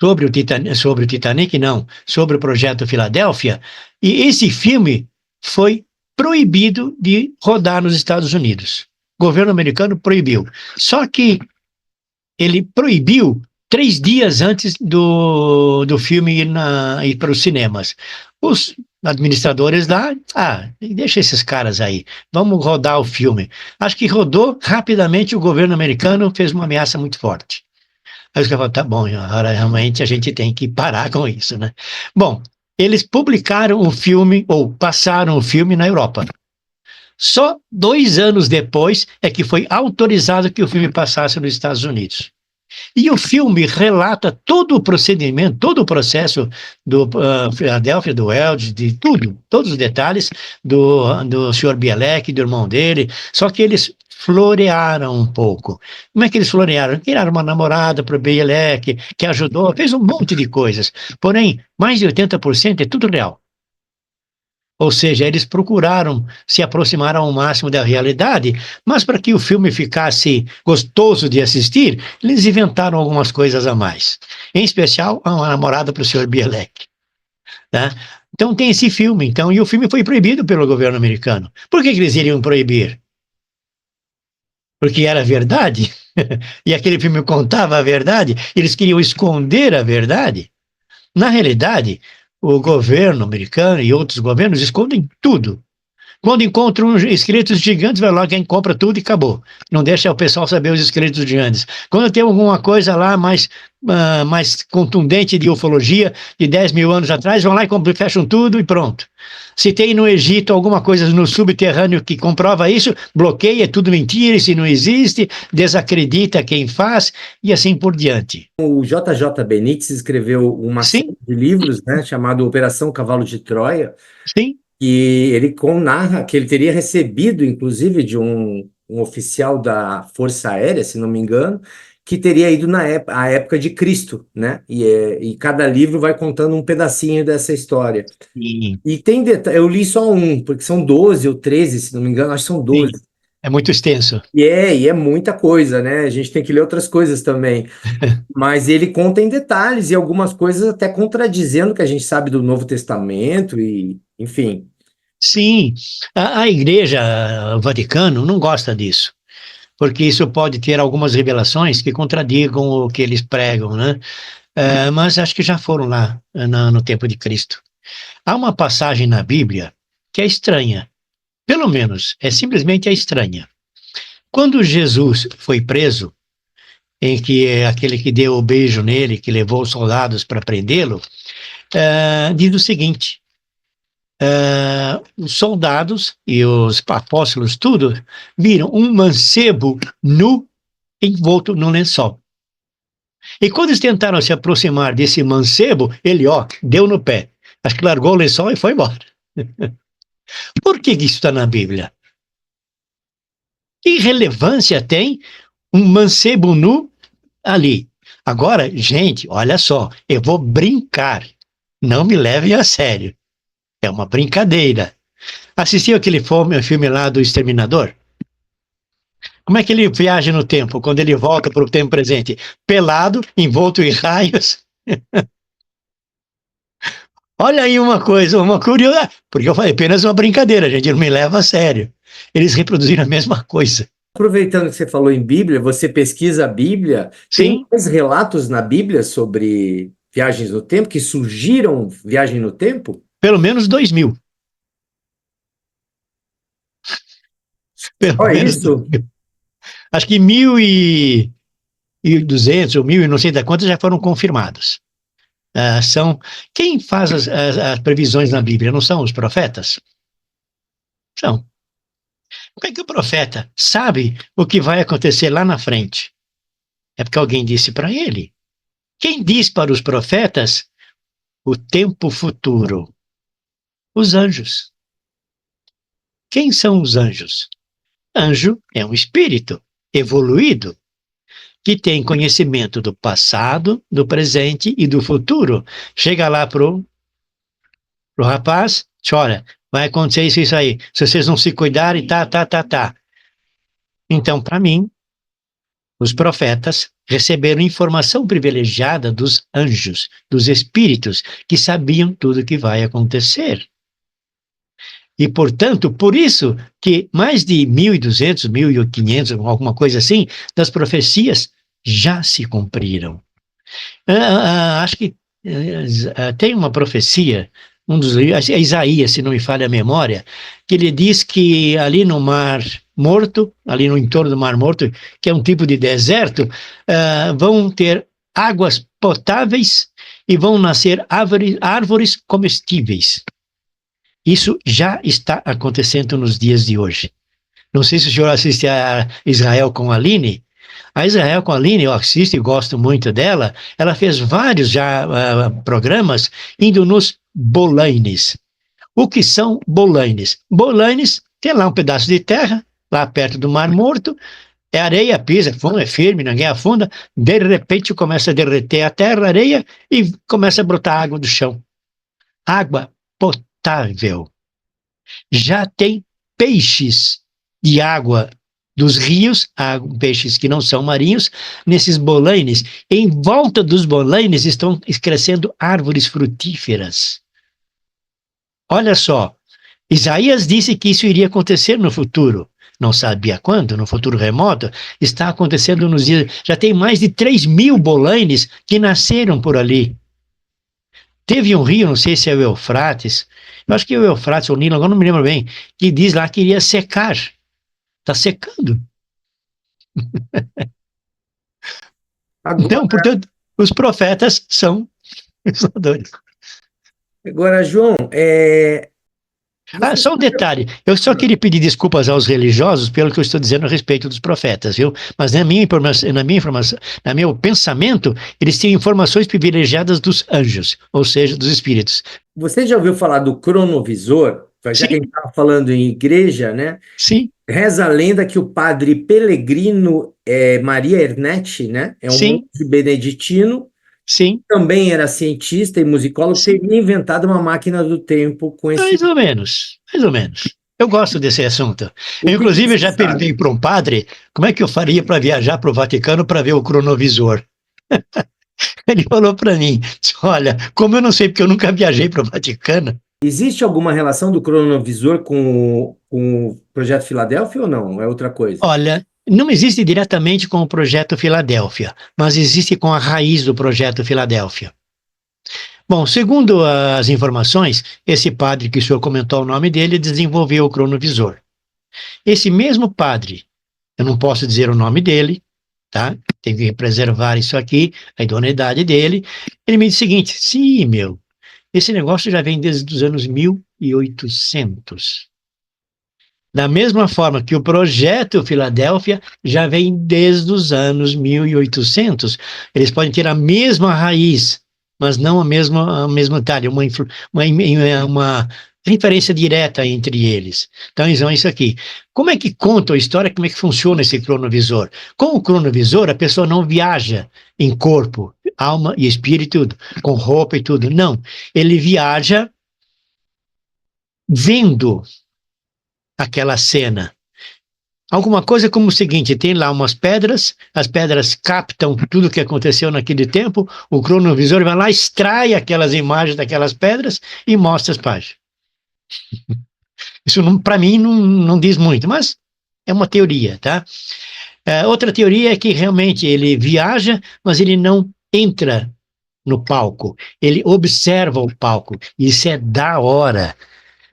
sobre o Titanic, não, sobre o Projeto Filadélfia, e esse filme foi proibido de rodar nos Estados Unidos. O governo americano proibiu. Só que ele proibiu 3 dias antes do filme ir para os cinemas. Os administradores lá, deixa esses caras aí, vamos rodar o filme. Acho que rodou rapidamente, o governo americano fez uma ameaça muito forte. Aí os caras falaram, tá bom, agora realmente a gente tem que parar com isso, né? Bom, eles publicaram o filme, ou passaram o filme na Europa. Só 2 anos depois é que foi autorizado que o filme passasse nos Estados Unidos. E o filme relata todo o procedimento, todo o processo do Philadelphia, do Welch, de tudo, todos os detalhes do Sr. Bielek, do irmão dele, só que eles florearam um pouco. Como é que eles florearam? Tiraram uma namorada para o Bielek, que ajudou, fez um monte de coisas. Porém, mais de 80% é tudo real. Ou seja, eles procuraram se aproximar ao máximo da realidade, mas para que o filme ficasse gostoso de assistir, eles inventaram algumas coisas a mais. Em especial, uma namorada para o Sr. Bielek. Tá? Então tem esse filme, então, e o filme foi proibido pelo governo americano. Por que eles iriam proibir? Porque era verdade? E aquele filme contava a verdade? Eles queriam esconder a verdade? Na realidade, o governo americano e outros governos escondem tudo. Quando encontram esqueletos gigantes, vai lá quem compra tudo e acabou. Não deixa o pessoal saber os esqueletos gigantes. Quando tem alguma coisa lá mais contundente de ufologia, de 10 mil anos atrás, vão lá e compram, fecham tudo e pronto. Se tem no Egito alguma coisa no subterrâneo que comprova isso, bloqueia, é tudo mentira, isso não existe, desacredita quem faz e assim por diante. O JJ Benítez escreveu uma série Sim, de livros, né, chamado Operação Cavalo de Troia, sim, e ele narra que ele teria recebido, inclusive, de um oficial da Força Aérea, se não me engano, que teria ido à época de Cristo, né? E cada livro vai contando um pedacinho dessa história. sim, E tem eu li só um, porque são 12 ou 13, se não me engano, acho que são sim. 12. É muito extenso. E é muita coisa, né? A gente tem que ler outras coisas também. Mas ele conta em detalhes e algumas coisas até contradizendo o que a gente sabe do Novo Testamento e, enfim. Sim, a Igreja, o Vaticano, não gosta disso, porque isso pode ter algumas revelações que contradigam o que eles pregam, né? Mas acho que já foram lá no tempo de Cristo. Há uma passagem na Bíblia que é estranha, pelo menos, simplesmente estranha. Quando Jesus foi preso, em que aquele que deu o beijo nele, que levou os soldados para prendê-lo, diz o seguinte: os soldados e os apóstolos, tudo, viram um mancebo nu envolto no lençol. E quando eles tentaram se aproximar desse mancebo, ele, deu no pé. Acho que largou o lençol e foi embora. Por que isso está na Bíblia? Que relevância tem um mancebo nu ali? Agora, gente, olha só, eu vou brincar. Não me levem a sério. É uma brincadeira. Assistiu aquele filme lá do Exterminador? Como é que ele viaja no tempo, quando ele volta para o tempo presente? Pelado, envolto em raios. Olha aí uma coisa, uma curiosidade. Porque eu falei, apenas uma brincadeira, gente, não me leva a sério. Eles reproduziram a mesma coisa. Aproveitando que você falou em Bíblia, você pesquisa a Bíblia, tem Sim, mais relatos na Bíblia sobre viagens no tempo, que surgiram viagem no tempo? pelo menos 2000. Pelo Olha menos isso. 2000. Acho que 1.200 ou 1.000 e não sei da quantas já foram confirmados. Quem faz as previsões na Bíblia? Não são os profetas? São. Como é que o profeta sabe o que vai acontecer lá na frente? É porque alguém disse para ele. Quem diz para os profetas o tempo futuro? Os anjos. Quem são os anjos? Anjo é um espírito evoluído que tem conhecimento do passado, do presente e do futuro. Chega lá pro rapaz, chora, vai acontecer isso aí. Se vocês não se cuidarem, tá. Então, para mim, os profetas receberam informação privilegiada dos anjos, dos espíritos, que sabiam tudo o que vai acontecer. E, portanto, por isso que mais de 1.200, 1.500, alguma coisa assim, das profecias já se cumpriram. Acho que tem uma profecia, um dos livros, é Isaías, se não me falha a memória, que ele diz que ali no Mar Morto, ali no entorno do Mar Morto, que é um tipo de deserto, vão ter águas potáveis e vão nascer árvores comestíveis. Isso já está acontecendo nos dias de hoje. Não sei se o senhor assiste a Israel com a Aline. A Israel com a Aline, eu assisto e gosto muito dela. Ela fez vários programas indo nos bolaines. O que são bolaines? Bolaines tem lá um pedaço de terra, lá perto do Mar Morto, é areia, pisa, é firme, ninguém afunda. De repente começa a derreter a terra, a areia, e começa a brotar água do chão. Água potável. Já tem peixes de água dos rios, peixes que não são marinhos, nesses bolaines. Em volta dos bolaines estão crescendo árvores frutíferas. Olha só, Isaías disse que isso iria acontecer no futuro. Não sabia quando, no futuro remoto, está acontecendo nos dias. Já tem mais de 3.000 bolanes que nasceram por ali. Teve um rio, não sei se é o Eufrates, eu acho que é o Eufrates ou o Nilo, agora não me lembro bem, que diz lá que iria secar. Está secando. Agora, Então, portanto, os profetas são pensadores. agora, João, Ah, você só um detalhe, eu só queria pedir desculpas aos religiosos pelo que eu estou dizendo a respeito dos profetas, viu? Mas na meu pensamento, eles têm informações privilegiadas dos anjos, ou seja, dos espíritos. você já ouviu falar do cronovisor? Já que a Sim, gente estava falando em igreja, né? sim, Reza a lenda que o padre Pellegrino Maria Ernetti, né? É um sim, monge beneditino, sim, também era cientista e musicólogo, sim. teria inventado uma máquina do tempo com esse. Mais ou menos, mais ou menos. Eu gosto desse assunto. O Eu, que que inclusive, você já perguntei sabe? para um padre como é que eu faria para viajar para o Vaticano para ver o cronovisor. Ele falou para mim, olha, como eu não sei porque eu nunca viajei para o Vaticano. Existe alguma relação do cronovisor com o Projeto Filadélfia ou não? É outra coisa. Olha, não existe diretamente com o Projeto Filadélfia, mas existe com a raiz do Projeto Filadélfia. Bom, segundo as informações, esse padre que o senhor comentou o nome dele desenvolveu o cronovisor. Esse mesmo padre, eu não posso dizer o nome dele, tá? Tem que preservar isso aqui, a idoneidade dele. Ele me disse o seguinte: sim, meu, esse negócio já vem desde os anos 1800. Da mesma forma que o projeto Filadélfia já vem desde os anos 1800. Eles podem ter a mesma raiz, mas não a mesma talha, uma referência direta entre eles. Então, isso aqui. Como é que conta a história, como é que funciona esse cronovisor? Com o cronovisor, a pessoa não viaja em corpo, alma e espírito, tudo, com roupa e tudo. Não. Ele viaja vendo aquela cena. Alguma coisa como o seguinte: tem lá umas pedras, as pedras captam tudo o que aconteceu naquele tempo, o cronovisor vai lá, extrai aquelas imagens daquelas pedras e mostra as páginas. Isso, para mim, não diz muito, mas é uma teoria, tá? Outra teoria é que realmente ele viaja, mas ele não entra no palco, ele observa o palco. Isso é da hora.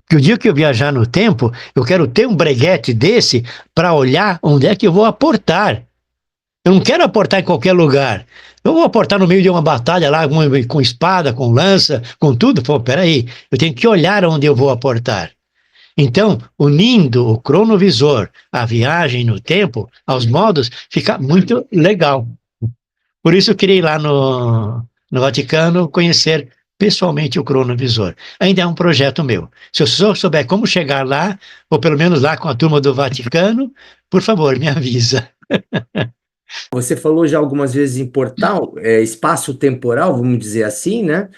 Que o dia que eu viajar no tempo, eu quero ter um breguete desse para olhar onde é que eu vou aportar. Eu não quero aportar em qualquer lugar. Eu vou aportar no meio de uma batalha lá, com espada, com lança, com tudo. Pô, peraí, eu tenho que olhar onde eu vou aportar. Então, unindo o cronovisor à viagem no tempo, aos modos, fica muito legal. Por isso eu queria ir lá no Vaticano conhecer pessoalmente o cronovisor. Ainda é um projeto meu. Se eu só souber como chegar lá, ou pelo menos lá com a turma do Vaticano, por favor, me avisa. Você falou já algumas vezes em portal, espaço temporal, vamos dizer assim, né?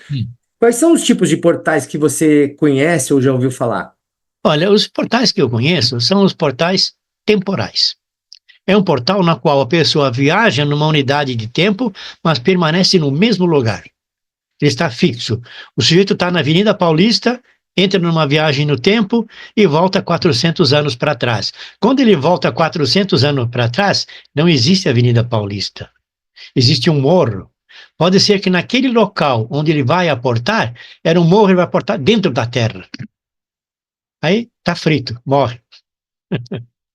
Quais são os tipos de portais que você conhece ou já ouviu falar? Olha, os portais que eu conheço são os portais temporais. É um portal na qual a pessoa viaja numa unidade de tempo, mas permanece no mesmo lugar. Ele está fixo. O sujeito está na Avenida Paulista, entra numa viagem no tempo e volta 400 anos para trás. Quando ele volta 400 anos para trás, não existe Avenida Paulista. Existe um morro. Pode ser que naquele local onde ele vai aportar, era um morro, ele vai aportar dentro da terra. Aí está frito, morre.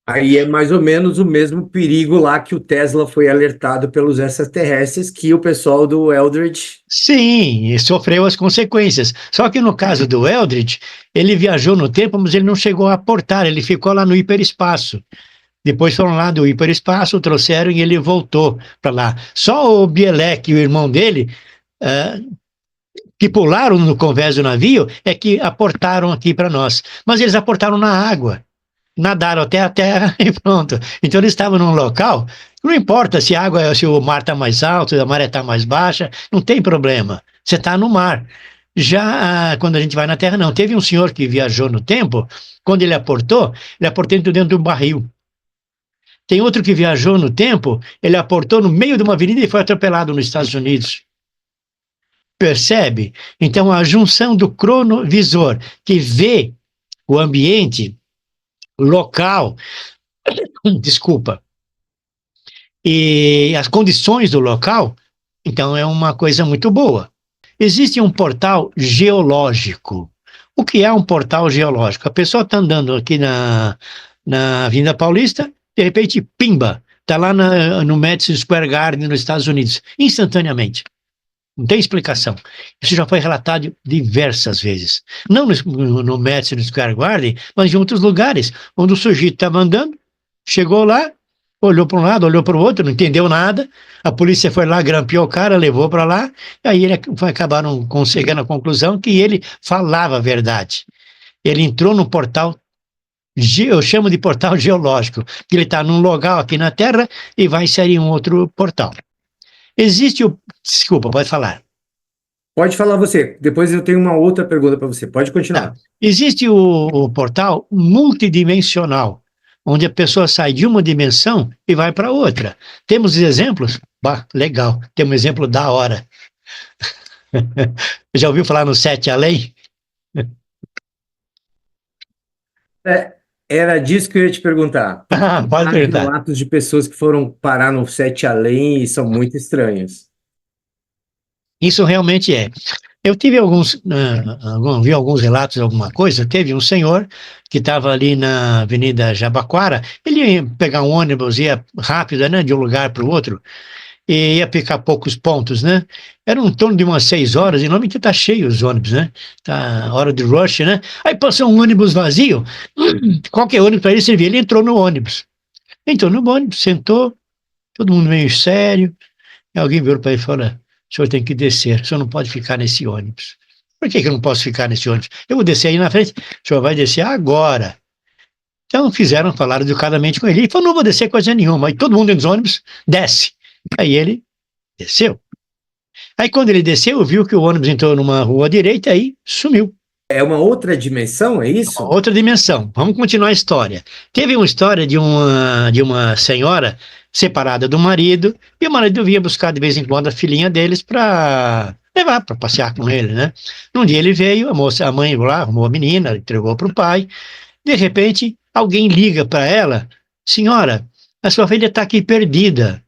Aí é mais ou menos o mesmo perigo lá que o Tesla foi alertado pelos extraterrestres, que o pessoal do Eldridge. Sim, e sofreu as consequências. Só que no caso do Eldridge, ele viajou no tempo, mas ele não chegou a aportar, ele ficou lá no hiperespaço. Depois foram lá do hiperespaço, trouxeram e ele voltou para lá. Só o Bielek e o irmão dele, que pularam no convés do navio, é que aportaram aqui para nós. Mas eles aportaram na água, nadaram até a terra e pronto. Então eles estavam num local, não importa se a água, se o mar está mais alto, se a maré está mais baixa, não tem problema. Você está no mar. Já quando a gente vai na terra, não. Teve um senhor que viajou no tempo, quando ele aportou dentro de um barril. Tem outro que viajou no tempo, ele aportou no meio de uma avenida e foi atropelado nos Estados Unidos. Percebe? Então, a junção do cronovisor, que vê o ambiente local, desculpa, e as condições do local, então é uma coisa muito boa. Existe um portal geológico. O que é um portal geológico? A pessoa está andando aqui na Avenida Paulista, de repente, pimba, está lá no Madison Square Garden, nos Estados Unidos, instantaneamente. Não tem explicação. Isso já foi relatado diversas vezes. Não no Madison Square Garden, mas em outros lugares, onde o sujeito estava andando, chegou lá, olhou para um lado, olhou para o outro, não entendeu nada, a polícia foi lá, grampeou o cara, levou para lá, e aí acabaram chegando à conclusão que ele falava a verdade. Ele entrou no portal, eu chamo de portal geológico, que ele está num local aqui na Terra e vai inserir um outro portal. Existe o... Desculpa, pode falar. Pode falar você. Depois eu tenho uma outra pergunta para você. Pode continuar. Tá. Existe o portal multidimensional, onde a pessoa sai de uma dimensão e vai para outra. Temos exemplos? Bah, legal. Tem um exemplo da hora. Já ouviu falar no Sete Além? Era disso que eu ia te perguntar. Pode Há perguntar. relatos de pessoas que foram parar no Sete Além e são muito estranhos. Isso realmente é. Eu tive vi alguns relatos, alguma coisa. Teve um senhor que estava ali na Avenida Jabaquara, ele ia pegar um ônibus, ia rápido, né, de um lugar para o outro, e ia picar poucos pontos, né? Era em torno de umas 6 horas, e normalmente está cheio os ônibus, né? Tá hora de rush, né? Aí passou um ônibus vazio, qualquer ônibus para ele servir, ele entrou no ônibus. Entrou no ônibus, sentou, todo mundo meio sério, e alguém virou para ele e falou: o senhor tem que descer, o senhor não pode ficar nesse ônibus. Por que eu não posso ficar nesse ônibus? Eu vou descer aí na frente, o senhor vai descer agora. Então falaram educadamente com ele. Ele falou: não vou descer coisa nenhuma. Aí todo mundo dentro dos ônibus desce. Aí ele desceu. Aí quando ele desceu, viu que o ônibus entrou numa rua à direita, aí sumiu. É uma outra dimensão, é isso? Outra dimensão. Vamos continuar a história. Teve uma história de uma senhora separada do marido, e o marido vinha buscar de vez em quando a filhinha deles para levar, para passear com ele, né? Num dia ele veio, a mãe lá arrumou a menina, entregou para o pai. De repente, alguém liga para ela: senhora, a sua filha está aqui perdida.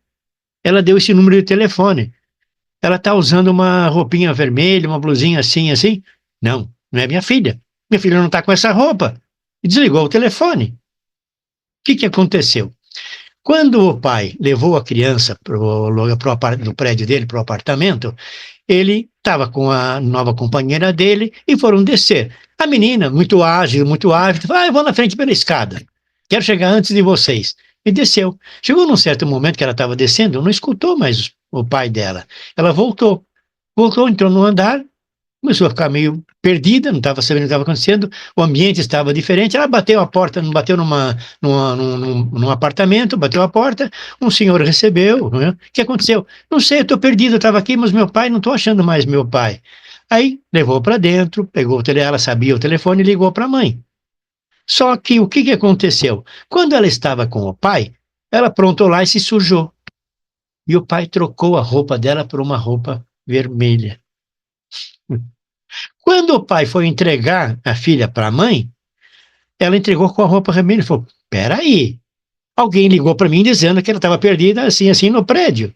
Ela deu esse número de telefone. Ela está usando uma roupinha vermelha, uma blusinha assim, assim. Não, não é minha filha. Minha filha não está com essa roupa. E desligou o telefone. O que aconteceu? Quando o pai levou a criança do prédio dele para o apartamento, ele estava com a nova companheira dele e foram descer. A menina, muito ágil, falou: eu vou na frente pela escada. Quero chegar antes de vocês. E desceu. Chegou num certo momento que ela estava descendo, não escutou mais o pai dela. Ela voltou, entrou no andar, começou a ficar meio perdida, não estava sabendo o que estava acontecendo, o ambiente estava diferente. Ela bateu a porta, não bateu num apartamento, bateu a porta, um senhor recebeu, né? O que aconteceu? Não sei, eu estou perdido, eu estava aqui, mas meu pai, não estou achando mais meu pai. Aí levou para dentro, pegou o telefone, ela sabia o telefone e ligou para a mãe. Só que o que aconteceu? Quando ela estava com o pai, ela aprontou lá e se sujou. E o pai trocou a roupa dela por uma roupa vermelha. Quando o pai foi entregar a filha para a mãe, ela entregou com a roupa vermelha e falou: peraí, alguém ligou para mim dizendo que ela estava perdida assim, assim no prédio.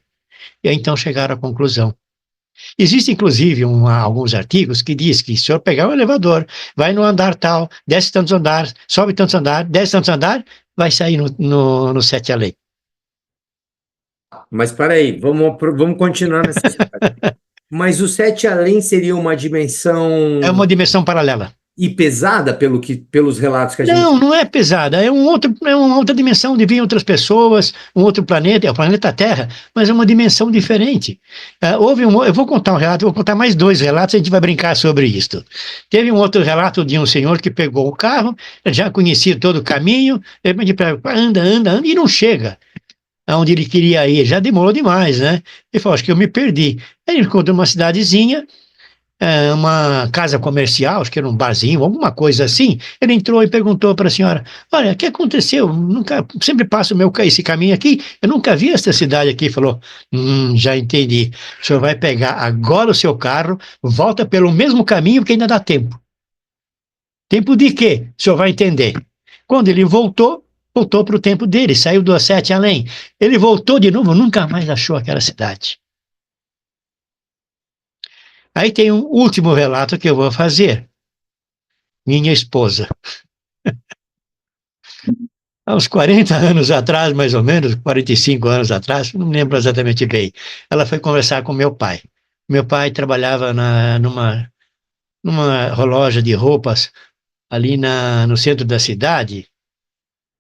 E aí então chegaram à conclusão. Existem, inclusive, alguns artigos que diz que se o senhor pegar um elevador, vai no andar tal, desce tantos andares, sobe tantos andares, desce tantos andares, vai sair no Sete Além. Mas para aí, vamos continuar nessa história. Mas o Sete Além seria uma dimensão... É uma dimensão paralela. E pesada pelos relatos que a gente... Não é pesada, é uma outra dimensão onde vêm outras pessoas, um outro planeta, é o planeta Terra, mas é uma dimensão diferente. Eu vou contar um relato, vou contar mais 2 relatos, a gente vai brincar sobre isso. Teve um outro relato de um senhor que pegou o carro, já conhecia todo o caminho, de repente anda, e não chega aonde ele queria ir, já demorou demais, né? Ele falou: acho que eu me perdi. Aí ele encontrou uma cidadezinha, uma casa comercial, acho que era um barzinho, alguma coisa assim. Ele entrou e perguntou para a senhora: olha, o que aconteceu? Nunca, sempre passo esse caminho aqui, eu nunca vi essa cidade aqui. Falou: já entendi. O senhor vai pegar agora o seu carro, volta pelo mesmo caminho que ainda dá tempo. Tempo de quê? O senhor vai entender. Quando ele voltou para o tempo dele, saiu do Sete Além. Ele voltou de novo, nunca mais achou aquela cidade. Aí tem um último relato que eu vou fazer. Minha esposa. Há uns 40 anos atrás, mais ou menos, 45 anos atrás, não lembro exatamente bem, ela foi conversar com meu pai. Meu pai trabalhava numa loja de roupas ali no centro da cidade,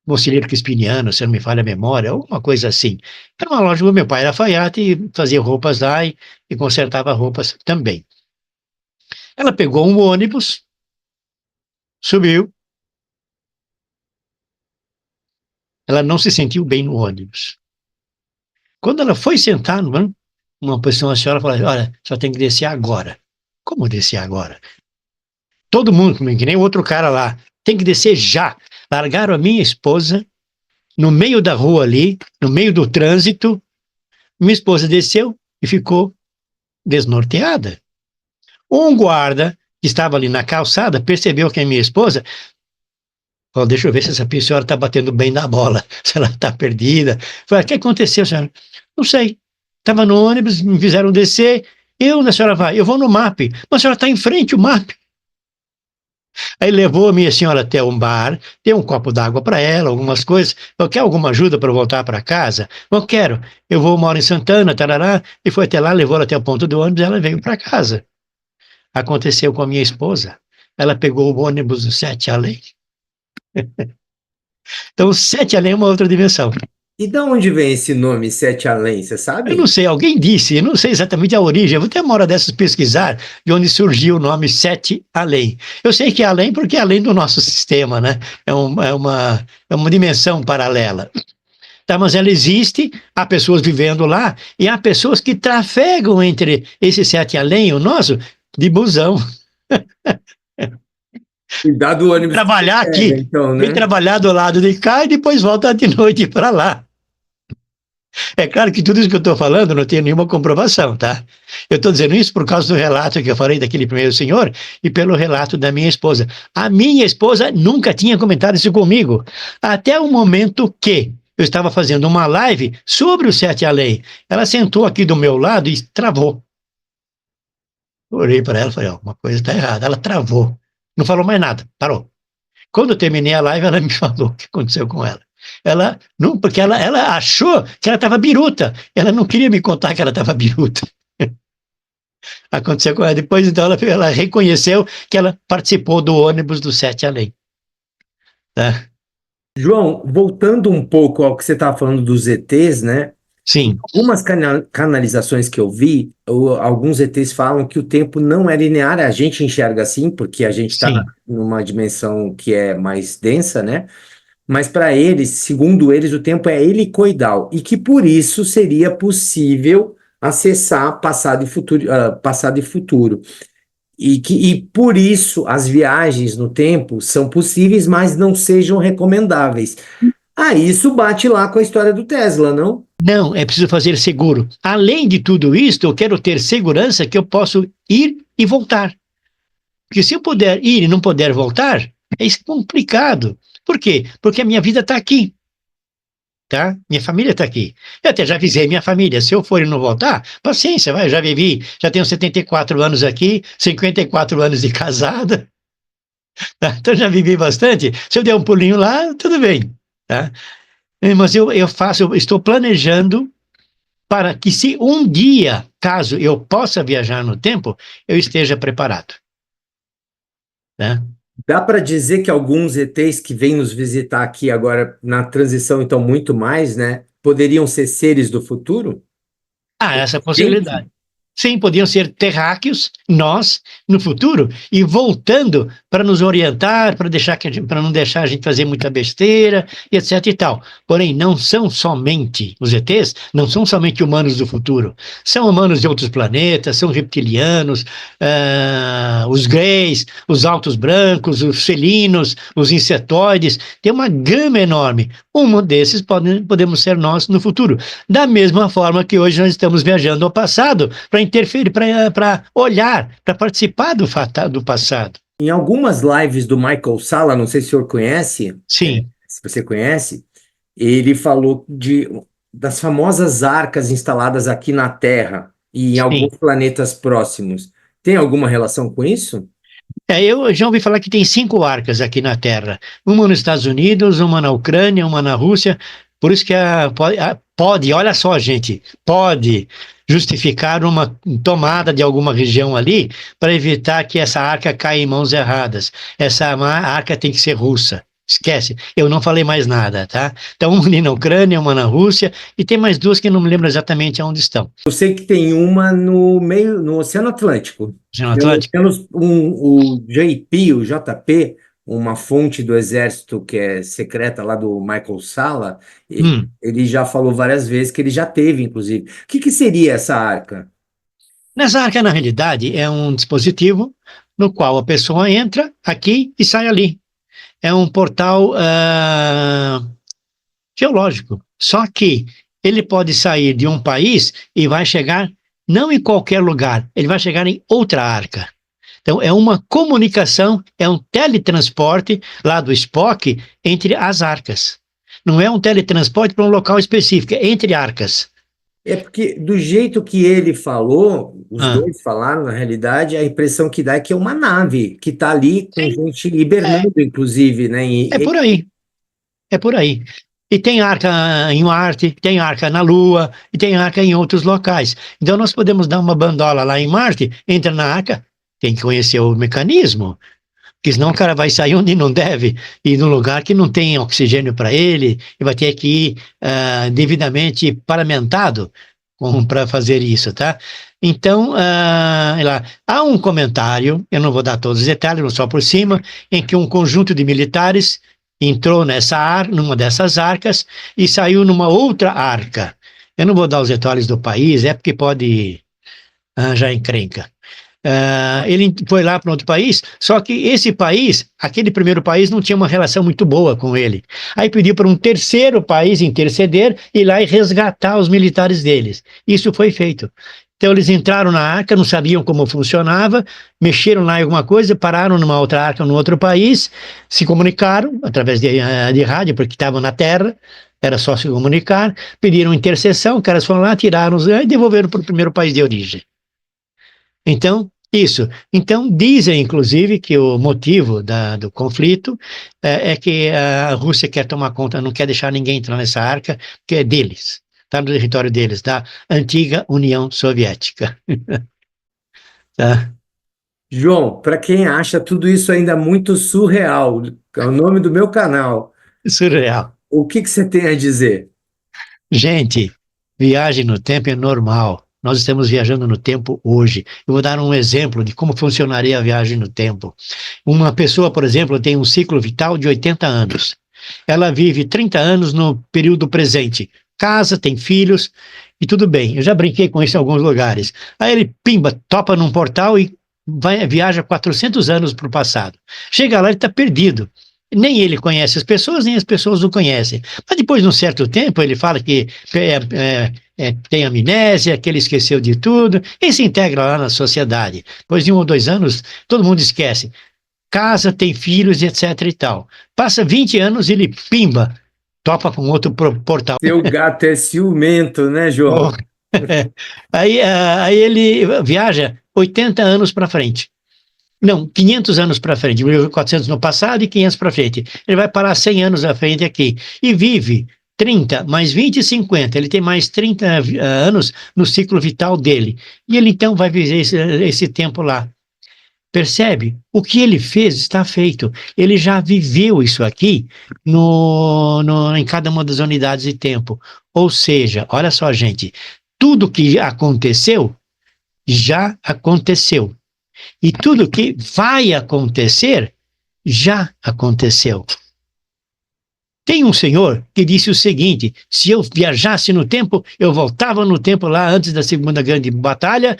Mochileiro Crispiniano, se não me falha a memória, alguma coisa assim. Era uma loja, o meu pai era alfaiate e fazia roupas lá e consertava roupas também. Ela pegou um ônibus, subiu, ela não se sentiu bem no ônibus. Quando ela foi sentar no banco, uma pessoa, a senhora falou: olha, só tem que descer agora. Como descer agora? Todo mundo, que nem o outro cara lá, tem que descer já. Largaram a minha esposa no meio da rua ali, no meio do trânsito. Minha esposa desceu e ficou desnorteada. Um guarda que estava ali na calçada percebeu que a minha esposa falou: deixa eu ver se essa senhora está batendo bem na bola, se ela está perdida. Falei: o que aconteceu, senhora? Não sei. Estava no ônibus, me fizeram descer. Onde a senhora vai? Eu vou no MAP. Mas a senhora está em frente, o MAP. Aí levou a minha senhora até um bar, deu um copo d'água para ela, algumas coisas. Eu quero alguma ajuda para voltar para casa? Eu quero. Moro em Santana, tarará. E foi até lá, levou ela até o ponto do ônibus e ela veio para casa. Aconteceu com a minha esposa. Ela pegou o ônibus do Sete Além. Então, o Sete Além é uma outra dimensão. E de onde vem esse nome Sete Além, você Eu sabe? não sei, alguém disse, eu não sei exatamente a origem, eu vou ter uma hora dessas pesquisar de onde surgiu o nome Sete Além. Eu sei que é além porque é além do nosso sistema, né? É uma dimensão paralela. Tá, mas ela existe, há pessoas vivendo lá, e há pessoas que trafegam entre esse Sete Além e o nosso de busão. Cuidado do ônibus que Trabalhar pega, aqui, então, vem né? trabalhar do lado de cá e depois volta de noite para lá. É claro que tudo isso que eu estou falando não tem nenhuma comprovação, tá? Eu estou dizendo isso por causa do relato que eu falei daquele primeiro senhor e pelo relato da minha esposa. A minha esposa nunca tinha comentado isso comigo, até o momento que eu estava fazendo uma live sobre o Sete Além. Ela sentou aqui do meu lado e travou. Eu olhei para ela e falei: uma coisa está errada. Ela travou. Não falou mais nada, parou. Quando eu terminei a live, ela me falou o que aconteceu com ela. Ela não, porque ela achou que ela estava biruta. Ela não queria me contar que ela estava biruta. Aconteceu com ela. Depois, então, ela reconheceu que ela participou do ônibus do Sete Além. Tá? João, voltando um pouco ao que você estava falando dos ETs, né? Sim, Algumas canalizações que eu vi, alguns ETs falam que o tempo não é linear, a gente enxerga assim, porque a gente está sim. numa dimensão que é mais densa, né? Mas para eles, segundo eles, o tempo é helicoidal e que por isso seria possível acessar passado e futuro. E por isso as viagens no tempo são possíveis, mas não sejam recomendáveis. Ah, isso bate lá com a história do Tesla, não? Não, é preciso fazer seguro. Além de tudo isso, eu quero ter segurança que eu posso ir e voltar. Porque se eu puder ir e não puder voltar, é complicado. Por quê? Porque a minha vida está aqui. Tá? Minha família está aqui. Eu até já avisei minha família: se eu for e não voltar, paciência, vai, eu já vivi, já tenho 74 anos aqui, 54 anos de casada, tá? Então já vivi bastante. Se eu der um pulinho lá, tudo bem, tá? Mas eu estou planejando para que, se um dia, caso eu possa viajar no tempo, eu esteja preparado, tá? Dá para dizer que alguns ETs que vêm nos visitar aqui agora na transição, então muito mais, né? Poderiam ser seres do futuro? Ah, essa Gente? possibilidade. Sim, podiam ser terráqueos, nós, no futuro, e voltando para nos orientar, para não deixar a gente fazer muita besteira, e etc e tal. Porém, não são somente, os ETs, não são somente humanos do futuro. São humanos de outros planetas, são reptilianos, os greys, os altos brancos, os felinos, os insetoides, tem uma gama enorme. Um desses podemos ser nós no futuro. Da mesma forma que hoje nós estamos viajando ao passado para interferir, para olhar, para participar do passado. Em algumas lives do Michael Salla, não sei se o senhor conhece, Sim. se você conhece, ele falou das famosas arcas instaladas aqui na Terra e em alguns planetas próximos. Tem alguma relação com isso? Eu já ouvi falar que tem 5 arcas aqui na Terra. Uma nos Estados Unidos, uma na Ucrânia, uma na Rússia. Por isso que pode, olha só, gente, pode justificar uma tomada de alguma região ali para evitar que essa arca caia em mãos erradas. Essa arca tem que ser russa. Esquece, eu não falei mais nada, tá? Então, uma ali na Ucrânia, uma na Rússia, e tem mais 2 que eu não me lembro exatamente onde estão. Eu sei que tem uma no Oceano Atlântico. Oceano Atlântico? O JP, o JP, uma fonte do exército que é secreta lá do Michael Salla, ele já falou várias vezes que ele já teve, inclusive. O que seria essa arca? Nessa arca, na realidade, é um dispositivo no qual a pessoa entra aqui e sai ali. É um portal geológico. Só que ele pode sair de um país e vai chegar não em qualquer lugar, ele vai chegar em outra arca. Então, é uma comunicação, é um teletransporte lá do Spock entre as arcas. Não é um teletransporte para um local específico, é entre arcas. É porque, do jeito que ele falou, os dois falaram, na realidade, a impressão que dá é que é uma nave que está ali com gente hibernando, inclusive, né? É por aí. É por aí. E tem arca em Marte, tem arca na Lua, e tem arca em outros locais. Então, nós podemos dar uma bandola lá em Marte, entra na arca, tem que conhecer o mecanismo, porque senão o cara vai sair onde não deve, e num lugar que não tem oxigênio para ele, e vai ter que ir devidamente paramentado para fazer isso, tá? Então, há um comentário, eu não vou dar todos os detalhes, só por cima, em que um conjunto de militares entrou numa dessas arcas e saiu numa outra arca. Eu não vou dar os detalhes do país, é porque pode arranjar encrenca. Ele foi lá para outro país, só que esse país, aquele primeiro país, não tinha uma relação muito boa com ele. Aí pediu para um terceiro país interceder, ir lá e resgatar os militares deles. Isso foi feito. Então eles entraram na arca, não sabiam como funcionava, mexeram lá em alguma coisa, pararam numa outra arca, num outro país, se comunicaram através de rádio, porque estavam na Terra, era só se comunicar, pediram intercessão, os caras foram lá, tiraram e devolveram para o primeiro país de origem. Então, isso. Então, dizem, inclusive, que o motivo do conflito é que a Rússia quer tomar conta, não quer deixar ninguém entrar nessa arca, que é deles, está no território deles, da antiga União Soviética. Tá? João, para quem acha tudo isso ainda muito surreal, é o nome do meu canal. Surreal. O que você tem a dizer? Gente, viagem no tempo é normal. Nós estamos viajando no tempo hoje. Eu vou dar um exemplo de como funcionaria a viagem no tempo. Uma pessoa, por exemplo, tem um ciclo vital de 80 anos. Ela vive 30 anos no período presente. Casa, tem filhos e tudo bem. Eu já brinquei com isso em alguns lugares. Aí ele, pimba, topa num portal e viaja 400 anos para o passado. Chega lá, ele está perdido. Nem ele conhece as pessoas, nem as pessoas o conhecem. Mas depois de um certo tempo, ele fala que tem amnésia, que ele esqueceu de tudo, e se integra lá na sociedade. Depois de 1 ou 2 anos, todo mundo esquece. Casa, tem filhos, etc e tal. Passa 20 anos, ele pimba, topa com outro portal. Seu gato é ciumento, né, João? Aí ele viaja 80 anos para frente. Não, 500 anos para frente, 400 no passado e 500 para frente. Ele vai parar 100 anos à frente aqui e vive 30, mais 20 e 50. Ele tem mais 30 anos no ciclo vital dele. E ele então vai viver esse tempo lá. Percebe? O que ele fez está feito. Ele já viveu isso aqui em cada uma das unidades de tempo. Ou seja, olha só, gente, tudo que aconteceu já aconteceu. E tudo que vai acontecer, já aconteceu. Tem um senhor que disse o seguinte: se eu viajasse no tempo, eu voltava no tempo lá antes da Segunda Grande Batalha,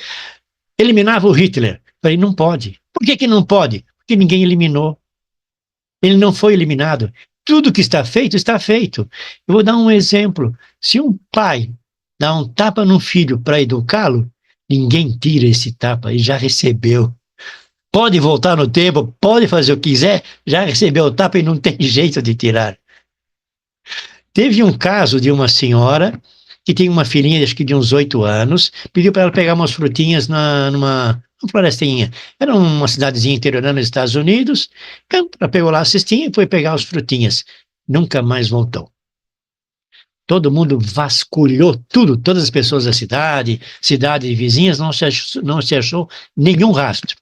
eliminava o Hitler. Falei, não pode. Por que não pode? Porque ninguém eliminou. Ele não foi eliminado. Tudo que está feito, está feito. Eu vou dar um exemplo. Se um pai dá um tapa no filho para educá-lo, ninguém tira esse tapa, ele já recebeu. Pode voltar no tempo, pode fazer o que quiser, já recebeu o tapa e não tem jeito de tirar. Teve um caso de uma senhora que tem uma filhinha, acho que de uns 8 anos, pediu para ela pegar umas frutinhas numa florestinha. Era uma cidadezinha interiorana nos Estados Unidos. Ela pegou lá a cestinha e foi pegar as frutinhas. Nunca mais voltou. Todo mundo vasculhou tudo, todas as pessoas da cidade vizinhas, não se achou nenhum rastro.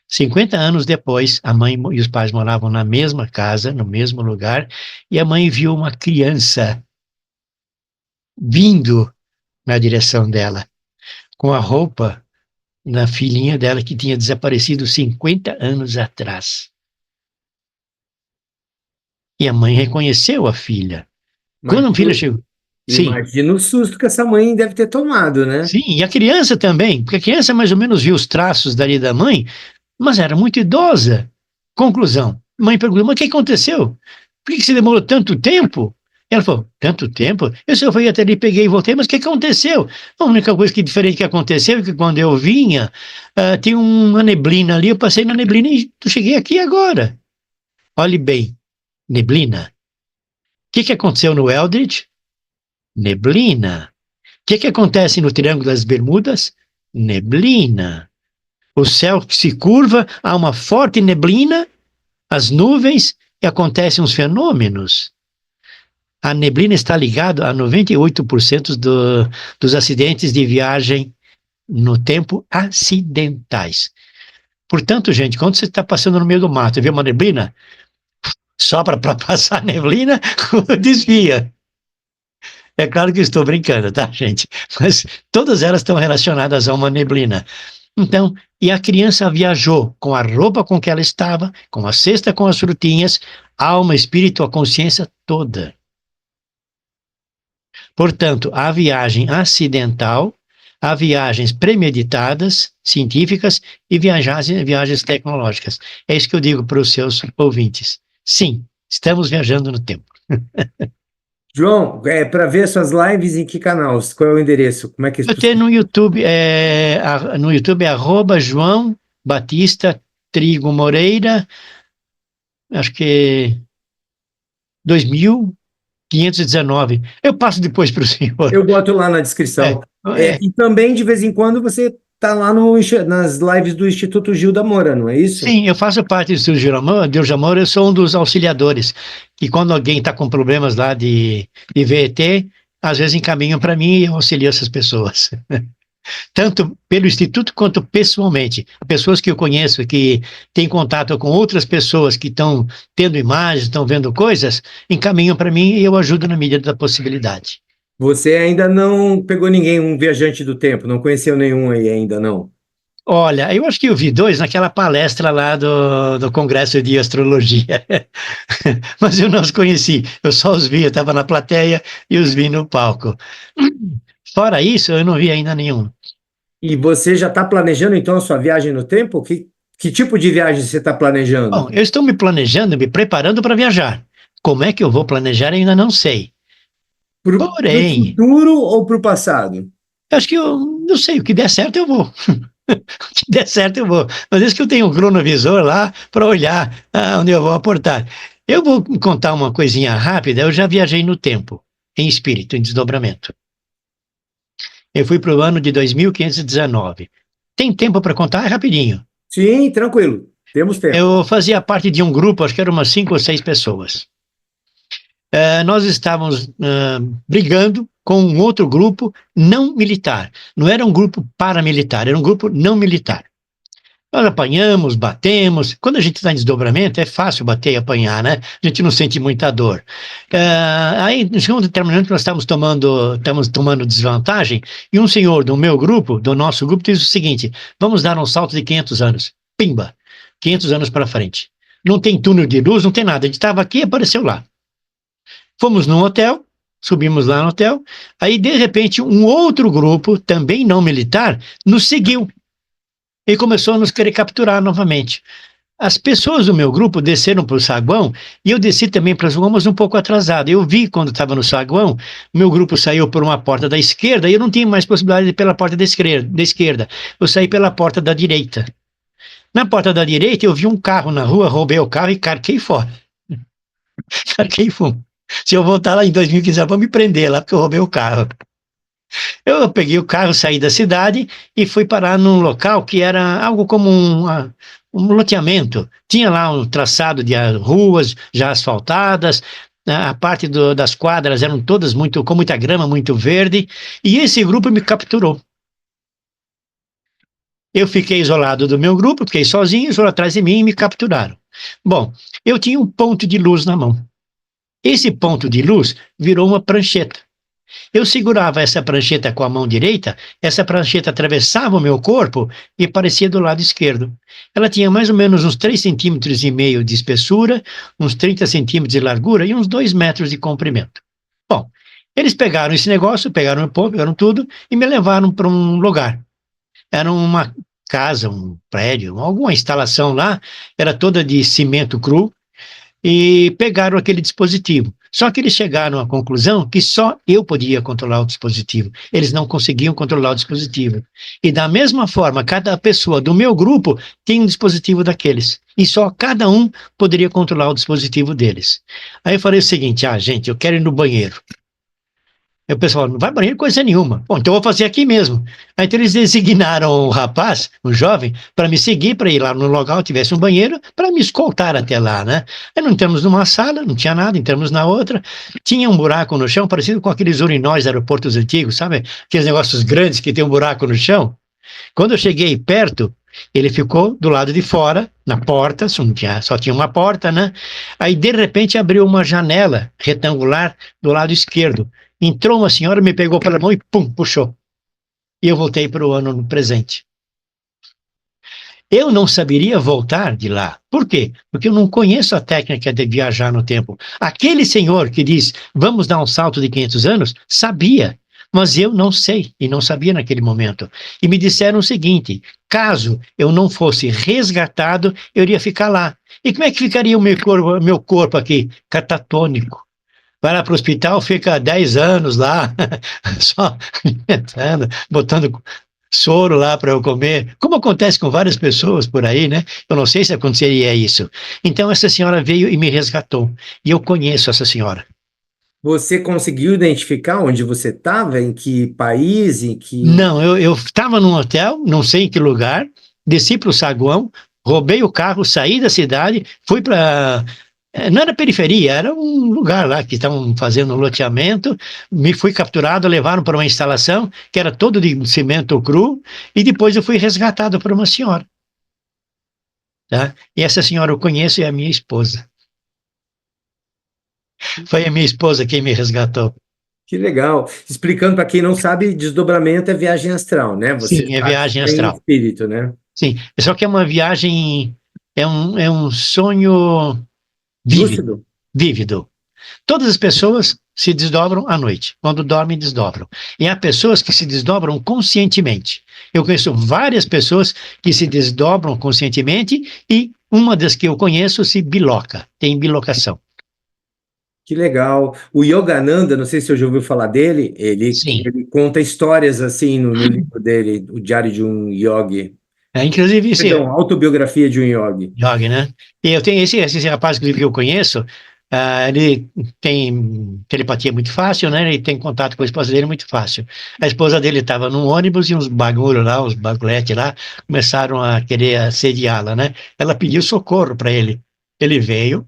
50 anos depois, a mãe e os pais moravam na mesma casa, no mesmo lugar, e a mãe viu uma criança vindo na direção dela, com a roupa da filhinha dela que tinha desaparecido 50 anos atrás. E a mãe reconheceu a filha. Quando a filha chegou... Sim. Imagina o susto que essa mãe deve ter tomado, né? Sim, e a criança também, porque a criança mais ou menos viu os traços dali da mãe, mas era muito idosa. Conclusão, a mãe perguntou, mas o que aconteceu? Por que você demorou tanto tempo? Ela falou, tanto tempo? Eu só fui até ali, peguei e voltei, mas o que aconteceu? A única coisa diferente que aconteceu é que quando eu vinha, tinha uma neblina ali, eu passei na neblina e cheguei aqui agora. Olhe bem, neblina. O que aconteceu no Eldridge? Neblina. O que acontece no Triângulo das Bermudas? Neblina. O céu se curva, há uma forte neblina, as nuvens, e acontecem uns fenômenos. A neblina está ligada a 98% dos acidentes de viagem no tempo acidentais. Portanto, gente, quando você está passando no meio do mato e vê uma neblina, sopra para passar a neblina, desvia. É claro que eu estou brincando, tá, gente? Mas todas elas estão relacionadas a uma neblina. Então, e a criança viajou com a roupa com que ela estava, com a cesta com as frutinhas, alma, espírito, a consciência toda. Portanto, há viagem acidental, há viagens premeditadas, científicas, e viagens tecnológicas. É isso que eu digo para os seus ouvintes. Sim, estamos viajando no tempo. João, para ver suas lives em que canal? Qual é o endereço? Como é que Eu tenho no YouTube, no YouTube é @João Batista Trigo Moreira, acho que 2519. Eu passo depois para o senhor. Eu boto lá na descrição. E também, de vez em quando, você está lá nas lives do Instituto Gilda Moura, não é isso? Sim, eu faço parte do Instituto Gilda Moura, eu sou um dos auxiliadores, que quando alguém está com problemas lá de VET, às vezes encaminham para mim e eu auxilio essas pessoas. Tanto pelo Instituto quanto pessoalmente. Pessoas que eu conheço, que têm contato com outras pessoas que estão tendo imagens, estão vendo coisas, encaminham para mim e eu ajudo na medida da possibilidade. Você ainda não pegou ninguém, um viajante do tempo, não conheceu nenhum aí ainda, não? Olha, eu acho que eu vi 2 naquela palestra lá do Congresso de Astrologia, mas eu não os conheci, eu só os vi, eu estava na plateia e os vi no palco. Fora isso, eu não vi ainda nenhum. E você já está planejando, então, a sua viagem no tempo? Que tipo de viagem você está planejando? Bom, eu estou me planejando, me preparando para viajar. Como é que eu vou planejar, ainda não sei. Porém... Para o futuro ou para o passado? Acho que eu não sei, o que der certo eu vou. O que der certo eu vou. Mas isso que eu tenho um cronovisor lá para olhar onde eu vou aportar. Eu vou contar uma coisinha rápida. Eu já viajei no tempo, em espírito, em desdobramento. Eu fui para o ano de 2519. Tem tempo para contar? É rapidinho. Sim, tranquilo. Temos tempo. Eu fazia parte de um grupo, acho que eram umas 5 ou 6 pessoas. Nós estávamos brigando com um outro grupo não militar. Não era um grupo paramilitar, era um grupo não militar. Nós apanhamos, batemos. Quando a gente está em desdobramento, é fácil bater e apanhar, né? A gente não sente muita dor. Aí, no segundo determinante, nós estamos tomando desvantagem, e um senhor do meu grupo, do nosso grupo, diz o seguinte: vamos dar um salto de 500 anos. Pimba! 500 anos para frente. Não tem túnel de luz, não tem nada. A gente estava aqui e apareceu lá. Fomos num hotel, subimos lá no hotel, aí, de repente, um outro grupo, também não militar, nos seguiu. E começou a nos querer capturar novamente. As pessoas do meu grupo desceram para o saguão, e eu desci também para o saguão, mas um pouco atrasado. Eu vi quando estava no saguão, meu grupo saiu por uma porta da esquerda, e eu não tinha mais possibilidade de ir pela porta da esquerda. Eu saí pela porta da direita. Na porta da direita, eu vi um carro na rua, roubei o carro e carquei fora. Carquei fumo. Se eu voltar lá em 2015, vão me prender lá, porque eu roubei o carro. Eu peguei o carro, saí da cidade e fui parar num local que era algo como um loteamento. Tinha lá um traçado de ruas já asfaltadas, a parte das quadras eram todas com muita grama, muito verde, e esse grupo me capturou. Eu fiquei isolado do meu grupo, fiquei sozinho, eles foram atrás de mim e me capturaram. Bom, eu tinha um ponto de luz na mão. Esse ponto de luz virou uma prancheta. Eu segurava essa prancheta com a mão direita, essa prancheta atravessava o meu corpo e aparecia do lado esquerdo. Ela tinha mais ou menos uns 3,5 centímetros de espessura, uns 30 centímetros de largura e uns 2 metros de comprimento. Bom, eles pegaram esse negócio, pegaram o ponto, pegaram tudo e me levaram para um lugar. Era uma casa, um prédio, alguma instalação lá, era toda de cimento cru, e pegaram aquele dispositivo. Só que eles chegaram à conclusão que só eu podia controlar o dispositivo. Eles não conseguiam controlar o dispositivo. E da mesma forma, cada pessoa do meu grupo tem um dispositivo daqueles. E só cada um poderia controlar o dispositivo deles. Aí eu falei o seguinte: gente, eu quero ir no banheiro. Aí o pessoal: não vai banheiro coisa nenhuma. Bom, então eu vou fazer aqui mesmo. Aí então eles designaram um rapaz, um jovem, para me seguir, para ir lá no local, tivesse um banheiro, para me escoltar até lá, né? Aí não entramos numa sala, não tinha nada, entramos na outra, tinha um buraco no chão, parecido com aqueles urinóis de aeroportos antigos, sabe? Aqueles negócios grandes que tem um buraco no chão. Quando eu cheguei perto, ele ficou do lado de fora, na porta, só tinha uma porta, né? Aí, de repente, abriu uma janela retangular do lado esquerdo. Entrou uma senhora, me pegou pela mão e pum, puxou. E eu voltei para o ano presente. Eu não saberia voltar de lá. Por quê? Porque eu não conheço a técnica de viajar no tempo. Aquele senhor que diz, vamos dar um salto de 500 anos, sabia. Mas eu não sei, e não sabia naquele momento. E me disseram o seguinte: caso eu não fosse resgatado, eu iria ficar lá. E como é que ficaria o meu corpo aqui? Catatônico. Vai lá para o hospital, fica 10 anos lá, só alimentando, botando soro lá para eu comer, como acontece com várias pessoas por aí, né? Eu não sei se aconteceria isso. Então essa senhora veio e me resgatou, e eu conheço essa senhora. Você conseguiu identificar onde você estava, em que país, em que... Não, eu estava num hotel, não sei em que lugar, desci para o saguão, roubei o carro, saí da cidade, fui para... Não era periferia, era um lugar lá que estavam fazendo um loteamento, me fui capturado, levaram para uma instalação que era todo de cimento cru, e depois eu fui resgatado por uma senhora. Tá? E essa senhora eu conheço, é a minha esposa. Foi a minha esposa quem me resgatou. Que legal. Explicando para quem não sabe, desdobramento é viagem astral, né? Você Sim, é viagem astral. Espírito, né? Sim, só que é uma viagem, é um sonho vívido, vívido. Todas as pessoas se desdobram à noite, quando dormem desdobram. E há pessoas que se desdobram conscientemente. Eu conheço várias pessoas que se desdobram conscientemente e uma das que eu conheço se biloca, tem bilocação. Que legal. O Yogananda, não sei se você já ouviu falar dele, ele conta histórias assim no livro dele, O Diário de um Yogi. Inclusive, Perdão, Autobiografia de um Yogi. Yogi, né? E eu tenho esse rapaz que eu conheço, ele tem telepatia muito fácil, né? Ele tem contato com a esposa dele muito fácil. A esposa dele estava num ônibus e uns bagulho lá, uns baguletes lá, começaram a querer assediá-la, né? Ela pediu socorro para ele. Ele veio,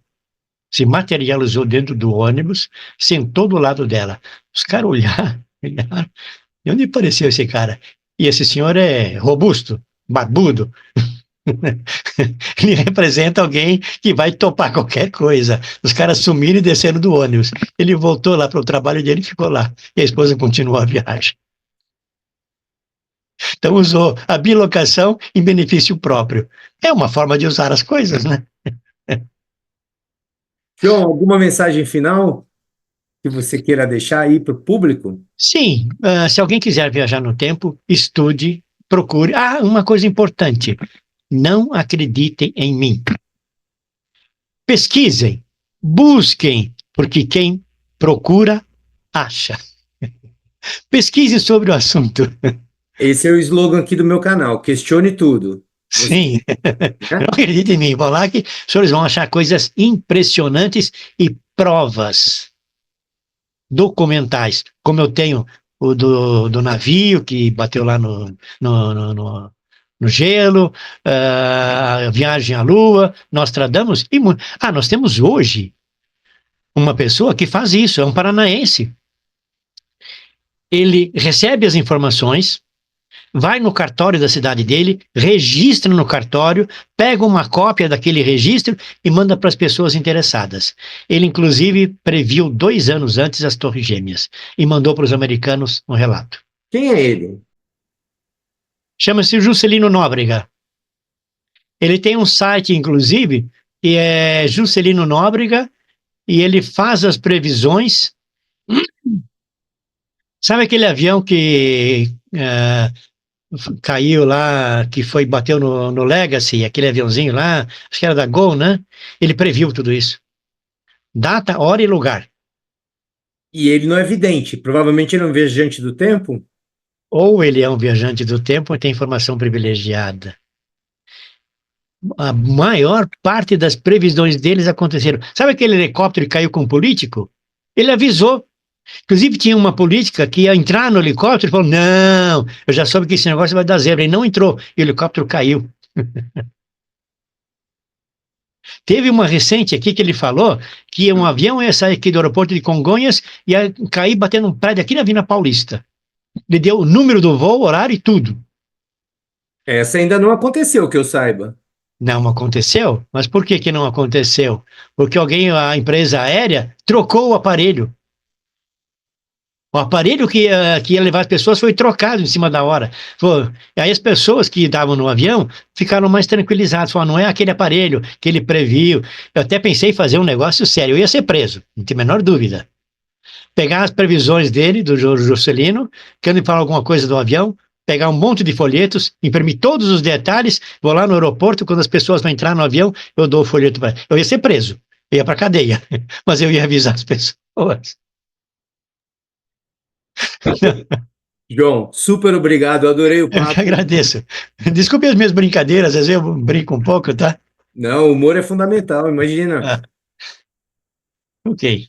se materializou dentro do ônibus, sentou do lado dela. Os caras olharam, de onde apareceu esse cara? E esse senhor é robusto, barbudo. Ele representa alguém que vai topar qualquer coisa. Os caras sumiram e desceram do ônibus. Ele voltou lá para o trabalho dele e ficou lá. E a esposa continuou a viagem. Então usou a bilocação em benefício próprio. É uma forma de usar as coisas, né? João, alguma mensagem final que você queira deixar aí para o público? Sim, se alguém quiser viajar no tempo, estude, procure. Ah, uma coisa importante: não acreditem em mim. Pesquisem, busquem, porque quem procura, acha. Pesquisem sobre o assunto. Esse é o slogan aqui do meu canal. Questione tudo. Sim, não Né? acreditem em mim. Vão lá que os senhores vão achar coisas impressionantes e provas documentais, como eu tenho o do navio que bateu lá no gelo, a viagem à Lua, Nostradamus, nós temos hoje uma pessoa que faz isso, é um paranaense. Ele recebe as informações, vai no cartório da cidade dele, registra no cartório, pega uma cópia daquele registro e manda para as pessoas interessadas. Ele, inclusive, previu 2 anos antes as Torres Gêmeas e mandou para os americanos um relato. Quem é ele? Chama-se Juscelino Nóbrega. Ele tem um site, inclusive, que é Juscelino Nóbrega, e ele faz as previsões. Sabe aquele avião que caiu lá, que bateu no Legacy, aquele aviãozinho lá, acho que era da Gol, né? Ele previu tudo isso. Data, hora e lugar. E ele não é vidente. Provavelmente ele é um viajante do tempo. Ou ele é um viajante do tempo ou tem informação privilegiada. A maior parte das previsões deles aconteceram. Sabe aquele helicóptero que caiu com um político? Ele avisou. Inclusive, tinha uma política que ia entrar no helicóptero e falou: não, eu já soube que esse negócio vai dar zebra. E não entrou. E o helicóptero caiu. Teve uma recente aqui que ele falou que um avião ia sair aqui do aeroporto de Congonhas e ia cair batendo um prédio aqui na Vila Paulista. Ele deu o número do voo, horário e tudo. Essa ainda não aconteceu, que eu saiba. Não aconteceu? Mas por que que não aconteceu? Porque a empresa aérea, trocou o aparelho. O aparelho que ia levar as pessoas foi trocado em cima da hora. Aí as pessoas que estavam no avião ficaram mais tranquilizadas. Falaram, não é aquele aparelho que ele previu. Eu até pensei em fazer um negócio sério. Eu ia ser preso, não tem a menor dúvida. Pegar as previsões dele, do Juscelino, quando ele falar alguma coisa do avião, pegar um monte de folhetos, imprimir todos os detalhes, vou lá no aeroporto, quando as pessoas vão entrar no avião, eu dou o folheto para. Eu ia ser preso, eu ia para cadeia, mas eu ia avisar as pessoas. João, super obrigado. Eu adorei o Eu que papo. agradeço. Desculpe as minhas brincadeiras, às vezes eu brinco um pouco, tá? Não, o humor é fundamental, imagina. Ah, ok.